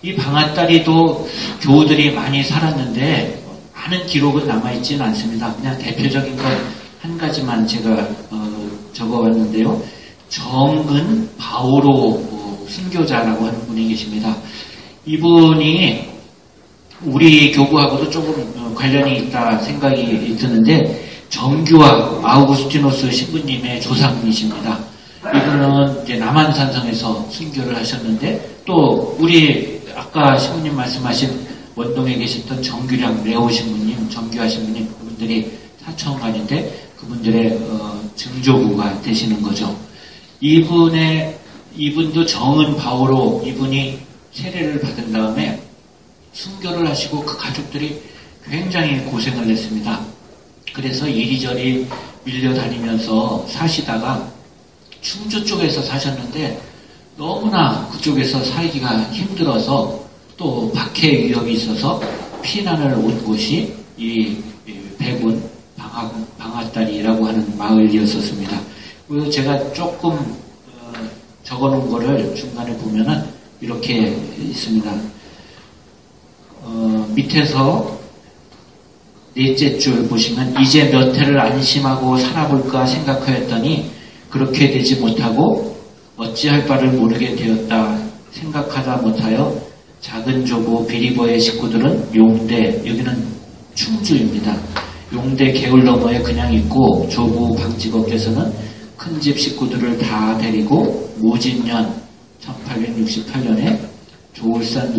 이 방앗다리도 교우들이 많이 살았는데 많은 기록은 남아있지는 않습니다. 그냥 대표적인 것 한 가지만 제가 적어봤는데요. 정은 바오로 순교자라고 하는 분이 계십니다. 이분이 우리 교구하고도 조금 관련이 있다 생각이 드는데 정규와 아우구스티노스 신부님의 조상이십니다. 이분은 이제 남한산성에서 순교를 하셨는데 또 우리 아까 신부님 말씀하신 원동에 계셨던 정규량 레오 신부님, 정규하 신부님 그분들이 사천관인데 그분들의 증조부가 되시는 거죠. 이분도 정은 바오로 이분이 세례를 받은 다음에 순교를 하시고 그 가족들이 굉장히 고생을 했습니다. 그래서 이리저리 밀려다니면서 사시다가 충주 쪽에서 사셨는데 너무나 그쪽에서 살기가 힘들어서 또 박해 위협이 있어서 피난을 온 곳이 이 백운 방앗다리라고 하는 마을이었었습니다. 그리고 제가 조금 적어놓은 거를 중간에 보면은 이렇게 있습니다. 밑에서 넷째 줄 보시면 이제 몇 해를 안심하고 살아볼까 생각하였더니 그렇게 되지 못하고 어찌할 바를 모르게 되었다. 생각하다 못하여 작은 조부 비리버의 식구들은 용대, 여기는 충주입니다. 용대 개울 너머에 그냥 있고 조부 방직업께서는 큰 집 식구들을 다 데리고 모진년 1868년에 조울산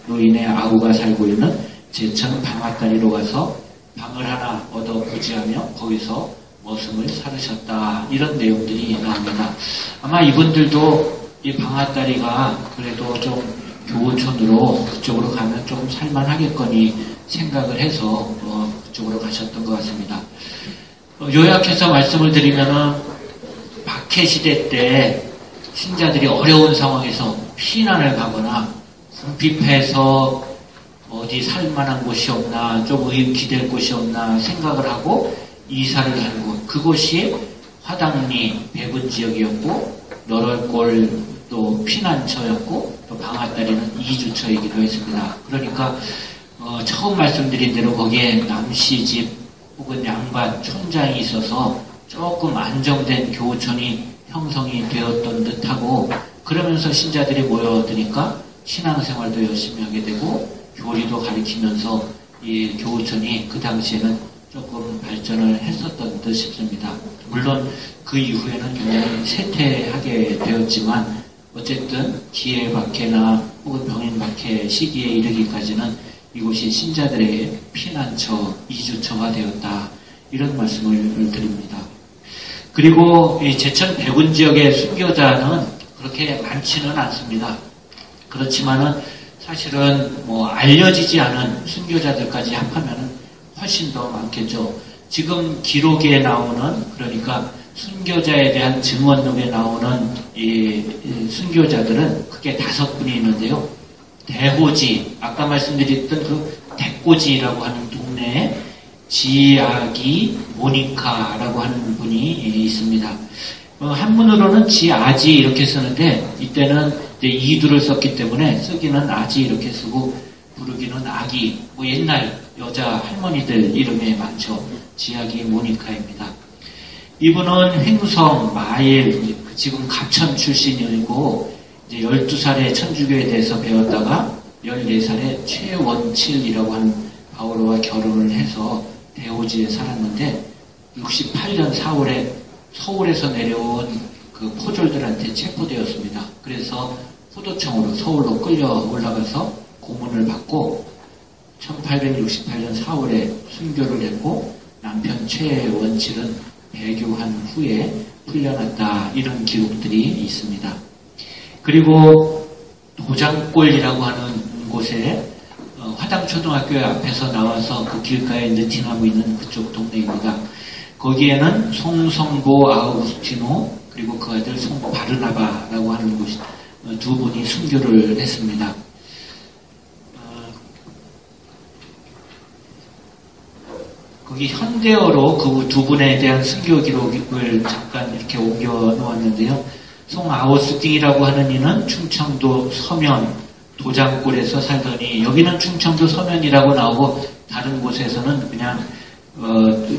노인의 아우가 살고 있는 제천 방앗다리로 가서 방을 하나 얻어 부지하며 거기서 머슴을 살으셨다. 이런 내용들이 나옵니다. 아마 이분들도 이 방앗다리가 그래도 좀 교우촌으로 그쪽으로 가면 좀 살만하겠거니 생각을 해서 그쪽으로 가셨던 것 같습니다. 요약해서 말씀을 드리면은 박해시대 때 신자들이 어려운 상황에서 피난을 가거나 궁핍해서 어디 살만한 곳이 없나, 좀 기댈 곳이 없나 생각을 하고 이사를 한 곳, 그곳이 화당리 배분 지역이었고 너럴골 또 피난처였고 또 방앗다리는 이주처이기도 했습니다. 그러니까 처음 말씀드린 대로 거기에 남씨집 혹은 양반 촌장이 있어서 조금 안정된 교우촌이 형성이 되었던 듯하고, 그러면서 신자들이 모여드니까 신앙생활도 열심히 하게 되고 교리도 가르치면서 이 교우촌이 그 당시에는 조금 발전을 했었던 듯 싶습니다. 물론 그 이후에는 굉장히 쇠퇴하게 되었지만 어쨌든 기회박해나 혹은 병인박해 시기에 이르기까지는 이곳이 신자들의 피난처, 이주처가 되었다. 이런 말씀을 드립니다. 그리고 이 제천 백운 지역의 순교자는 그렇게 많지는 않습니다. 그렇지만은 사실은 알려지지 않은 순교자들까지 합하면은 훨씬 더 많겠죠. 지금 기록에 나오는, 그러니까 순교자에 대한 증언록에 나오는 이 순교자들은 크게 5분이 있는데요. 대호지, 아까 말씀드렸던 그 대꼬지라고 하는 동네에 지아기 모니카라고 하는 분이 있습니다. 한문으로는 지아지 이렇게 쓰는데 이때는 이제 이두를 썼기 때문에 쓰기는 아지 이렇게 쓰고 부르기는 아기, 옛날 여자 할머니들 이름에 많죠. 지아기 모니카입니다. 이분은 횡성, 마일, 지금 갑천 출신이고 이제 12살에 천주교에 대해서 배웠다가 14살에 최원칠이라고 하는 바오로와 결혼을 해서 대호지에 살았는데 68년 4월에 서울에서 내려온 그 포졸들한테 체포되었습니다. 그래서 포도청으로 서울로 끌려 올라가서 고문을 받고 1868년 4월에 순교를 했고 남편 최원칠은 배교한 후에 풀려났다. 이런 기록들이 있습니다. 그리고 도장골이라고 하는 곳에 화당초등학교 앞에서 나와서 그 길가에 느티나무 있는 그쪽 동네입니다. 거기에는 송성보 아우구스티노 그리고 그 아들 송바르나바라고 하는 곳, 두 분이 순교를 했습니다. 거기 현대어로 그 두 분에 대한 순교 기록을 잠깐 이렇게 옮겨 놓았는데요. 송아우스팅이라고 하는 이는 충청도 서면 도장골에서 살더니, 여기는 충청도 서면이라고 나오고 다른 곳에서는 그냥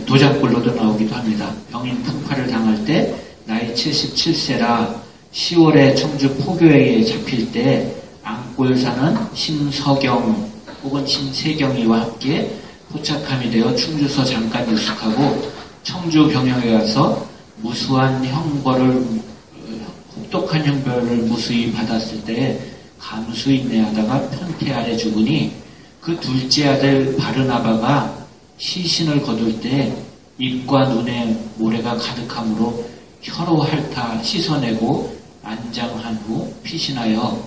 도장골로도 나오기도 합니다. 병인 풍파를 당할 때 나이 77세라 10월에 청주 포교에 잡힐 때 앙골 사는 심서경 혹은 심세경이와 함께 포착함이 되어 충주서 잠깐 유숙하고 청주 병영에 가서 무수한 형벌을, 혹독한 형벌을 무수히 받았을 때 감수 인내하다가 편태 아래 죽으니 그 둘째 아들 바르나바가 시신을 거둘 때 입과 눈에 모래가 가득하므로 혀로 핥아 씻어내고 안장한 후 피신하여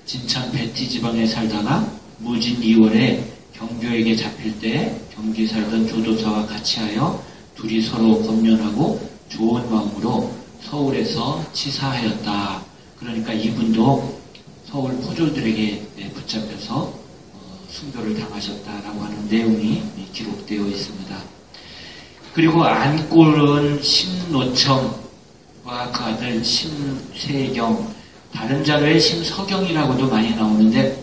진천 베티 지방에 살다가 무진 2월에 경교에게 잡힐 때 경기 살던 조도사와 같이 하여 둘이 서로 권면하고 좋은 마음으로 서울에서 치사하였다. 그러니까 이분도 서울 포졸들에게 붙잡혀서 순교를 당하셨다라고 하는 내용이 기록되어 있습니다. 그리고 안골은 심노청과 그 아들 심세경, 다른 자료에 심서경이라고도 많이 나오는데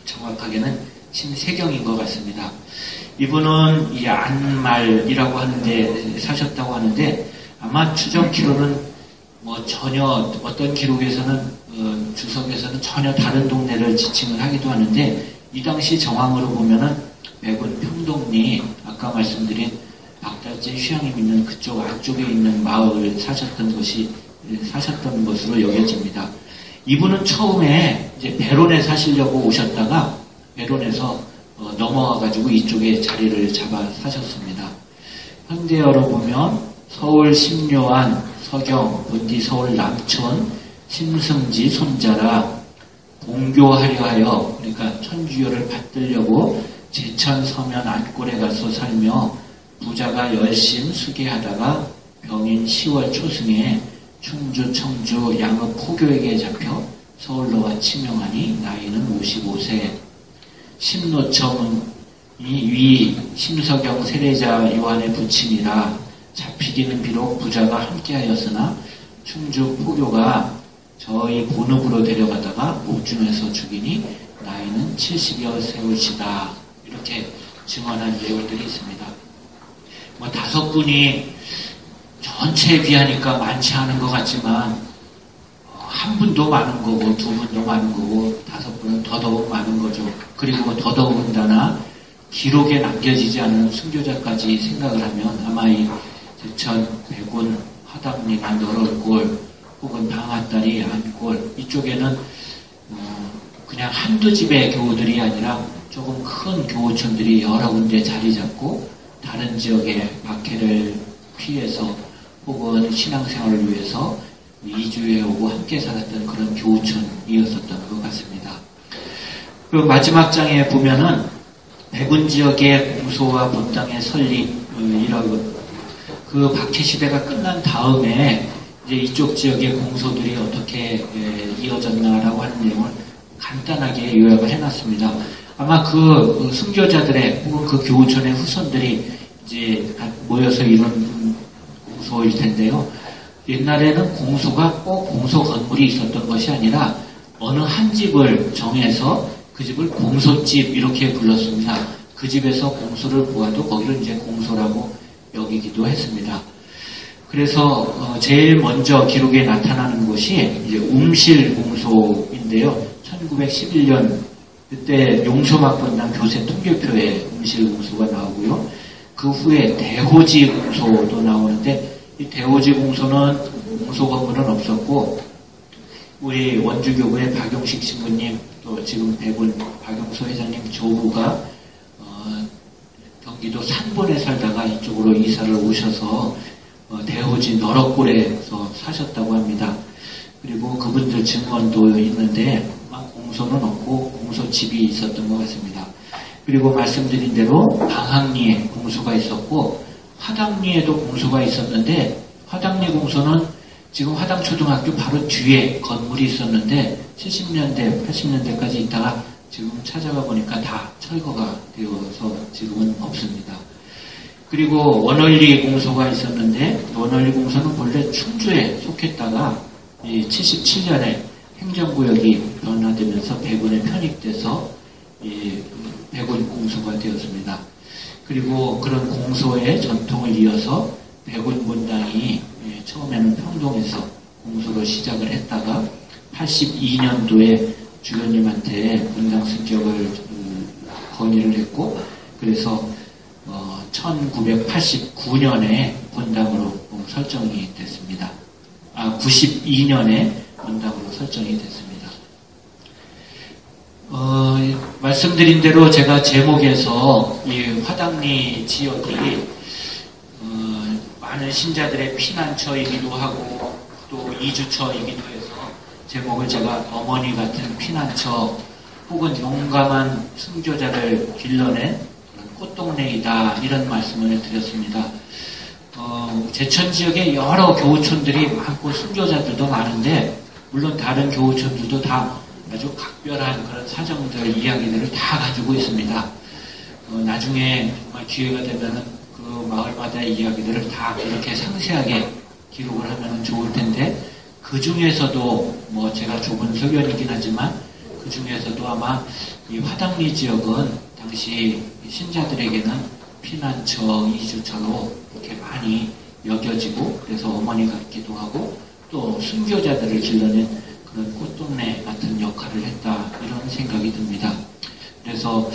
정확하게는 심세경인 것 같습니다. 이분은 이 안말이라고 하는데 사셨다고 하는데 아마 추정키로는 뭐 전혀 어떤 기록에서는 주석에서는 전혀 다른 동네를 지칭을 하기도 하는데 이 당시 정황으로 보면은 백운 평동리 아까 말씀드린 박달재 휴양림 있는 그쪽 안쪽에 있는 마을 사셨던 것으로 여겨집니다. 이분은 처음에 이제 배론에 사시려고 오셨다가 배론에서 넘어와가지고 이쪽에 자리를 잡아 사셨습니다. 현대어로 보면 서울 심묘안 서경, 본디 서울 남천, 심승지 손자라 공교하려 하여, 그러니까 천주교를 받들려고 제천 서면 안골에 가서 살며 부자가 열심 수계하다가 병인 10월 초승에 충주, 청주, 양읍 포교에게 잡혀 서울로와 치명하니 나이는 55세. 심노청이 위 심서경 세례자 요한의 부친이라 잡히기는 비록 부자가 함께하였으나 충주 포교가 저희 본읍으로 데려가다가 옥중에서 죽이니 나이는 70여 세월이다. 이렇게 증언한 내용들이 있습니다. 뭐 5분이 전체에 비하니까 많지 않은 것 같지만 한 분도 많은 거고 2분도 많은 거고 5분은 더더욱 많은 거죠. 그리고 더더욱다나 기록에 남겨지지 않은 순교자까지 생각을 하면 아마 이 제천, 백운, 화담리나 너럴골 혹은 방앗다리, 안골 이쪽에는 그냥 한두 집의 교우들이 아니라 조금 큰 교우촌들이 여러 군데 자리 잡고 다른 지역의 박해를 피해서 혹은 신앙생활을 위해서 이주해 오고 함께 살았던 그런 교우촌이었었던 것 같습니다. 그 마지막 장에 보면은 백운 지역의 공소와 본당의 설립이라고 그 박해 시대가 끝난 다음에 이제 이쪽 지역의 공소들이 어떻게 이어졌나라고 하는 내용을 간단하게 요약을 해놨습니다. 아마 그 순교자들의 혹은 그 교우촌의 후손들이 이제 모여서 이룬 공소일 텐데요. 옛날에는 공소가 꼭 공소 건물이 있었던 것이 아니라 어느 한 집을 정해서 그 집을 공소집 이렇게 불렀습니다. 그 집에서 공소를 보아도 거기를 이제 공소라고 여기기도 했습니다. 그래서 제일 먼저 기록에 나타나는 것이 이제 움실 공소인데요. 1911년 그때 용서막번당 교세 통계표에 움실 공소가 나오고요. 그 후에 대호지 공소도 나오는데 이 대호지 공소는 공소 건물은 없었고 우리 원주교구의 박용식 신부님 또 지금 백운 박용서 회장님 조부가 경기도 산본에 살다가 이쪽으로 이사를 오셔서 대호지 너럭골에서 사셨다고 합니다. 그리고 그분들 증언도 있는데 공소는 없고 공소집이 있었던 것 같습니다. 그리고 말씀드린 대로 방학리에 공소가 있었고 화당리에도 공소가 있었는데 화당리 공소는 지금 화당초등학교 바로 뒤에 건물이 있었는데 70년대, 80년대까지 있다가 지금 찾아가 보니까 다 철거가 되어서 지금은 없습니다. 그리고 원월리 공소가 있었는데 원월리 공소는 본래 충주에 속했다가 77년에 행정구역이 변화되면서 백운에 편입돼서 백운 공소가 되었습니다. 그리고 그런 공소의 전통을 이어서 백운 본당이 처음에는 평동에서 공소로 시작을 했다가 82년도에 주교님한테 본당 승격을 건의를 했고 그래서 1989년에 본당으로 설정이 됐습니다. 92년에 본당으로 설정이 됐습니다. 말씀드린 대로 제가 제목에서 이 화당리 지역이 많은 신자들의 피난처이기도 하고 또 이주처이기도 해서 제목을 제가 어머니 같은 피난처 혹은 용감한 순교자를 길러낸 꽃동네이다 이런 말씀을 드렸습니다. 제천 지역에 여러 교우촌들이 많고 순교자들도 많은데 물론 다른 교우촌들도 다 아주 각별한 그런 사정들, 이야기들을 다 가지고 있습니다. 나중에 정말 기회가 되면은 그 그 마을마다의 이야기들을 다 이렇게 상세하게 기록을 하면 좋을 텐데, 그 중에서도 뭐 제가 좁은 소견이긴 하지만 그 중에서도 아마 이 화당리 지역은 당시 신자들에게는 피난처, 이주처로 이렇게 많이 여겨지고, 그래서 어머니가 있기도 하고 또 순교자들을 길러낸 그런 꽃동네 같은 역할을 했다, 이런 생각이 듭니다. 그래서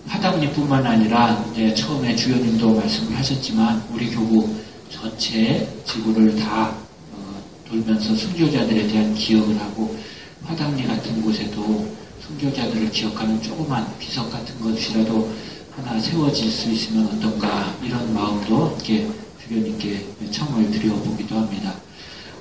화당리뿐만 아니라 이제 처음에 주연님도 말씀을 하셨지만 우리 교구 전체 지구를 다 돌면서 순교자들에 대한 기억을 하고, 화당리 같은 곳에도 순교자들을 기억하는 조그만 비석 같은 것이라도 하나 세워질 수 있으면 어떤가, 이런 마음도 이렇게 주교님께 청을 드려보기도 합니다.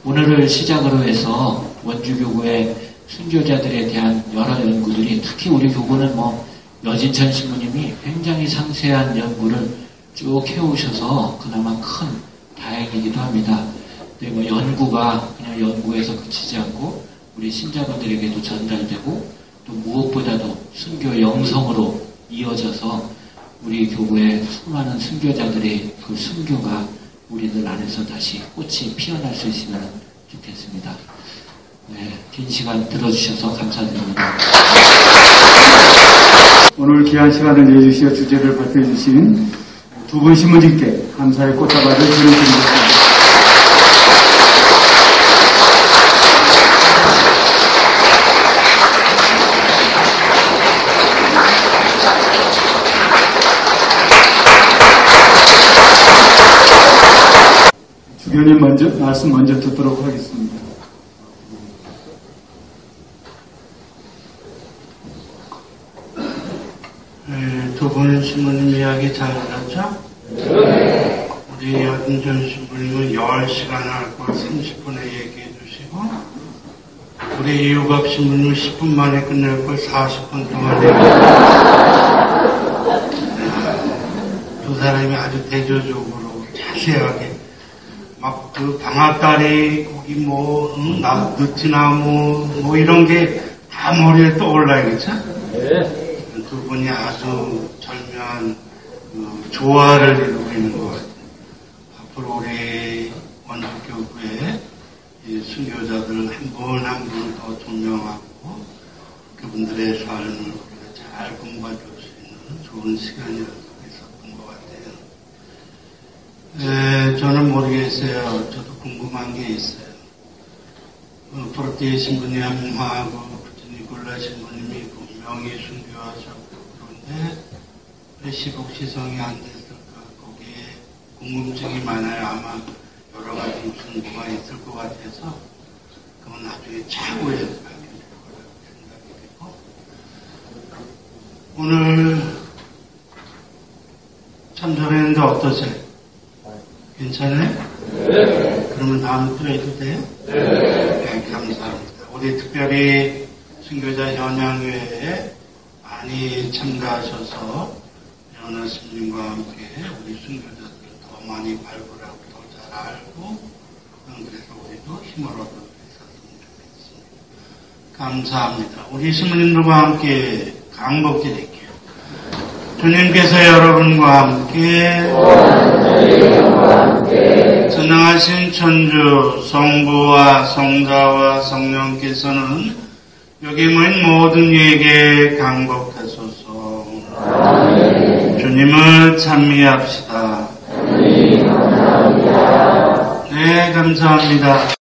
오늘을 시작으로 해서 원주교구의 순교자들에 대한 여러 연구들이, 특히 우리 교구는 뭐 여진천 신부님이 굉장히 상세한 연구를 쭉 해오셔서 그나마 큰 다행이기도 합니다. 근데 뭐 연구가 그냥 연구에서 그치지 않고 우리 신자분들에게도 전달되고, 또 무엇보다도 순교 영성으로 이어져서 우리 교구의 수많은 순교자들의 그 순교가 우리들 안에서 다시 꽃이 피어날 수 있으면 좋겠습니다. 네, 긴 시간 들어주셔서 감사드립니다. 오늘 귀한 시간을 내주시어 주제를 발표해 주신 두 분 신부님께 감사의 꽃다발을 드리겠습니다. 주교님 말씀 먼저 듣도록 하겠습니다. 두 분 신부님 이야기 잘 들었죠? 네. 우리 여진천 신부님은 10시간 하고 30분에 얘기해 주시고, 우리 이유갑 신부님은 10분 만에 끝낼 걸 40분 동안 두 사람이 아주 대조적으로 자세하게 막 그 방앗다리, 거기 뭐, 느티나무, 뭐 이런 게 다 머리에 떠올라야겠죠? 네. 두 분이 아주 절묘한 조화를 이루고 있는 것 같아요. 앞으로 우리 원주교구의 순교자들은 한 분 한 분 더 조명하고 그분들의 삶을 우리가 잘 공부해 줄 수 있는 좋은 시간이 있었던 것 같아요. 저는 모르겠어요. 저도 궁금한 게 있어요. 포르티에 신부님하고 니콜라 신부님이 분명히 순교하셨고, 그런데 왜 시복시성이 안 됐을까? 거기에 궁금증이 많아요. 아마 여러 가지 무슨 뭐가 있을 것 같아서 그건 나중에 차후에 발견될 거라고 생각이 되고, 오늘 참석했는데 어떠세요? 괜찮아요? 네. 그러면 다음에 또 해도 돼요? 네, 감사합니다. 우리 특별히 순교자 현양회에 많이 참가하셔서 연하 스님과 함께 우리 순교자들을 더 많이 발굴하고 더 잘 알고, 그래서 우리도 힘을 얻을 수 있었으면 좋겠습니다. 감사합니다. 우리 스님들과 함께 강복 드릴게요. 주님께서 여러분과 함께 전능하신 천주 성부와 성자와 성령께서는 여기 모인 모든 이에게 강복하소서. 주님을 찬미합시다. 네, 감사합니다.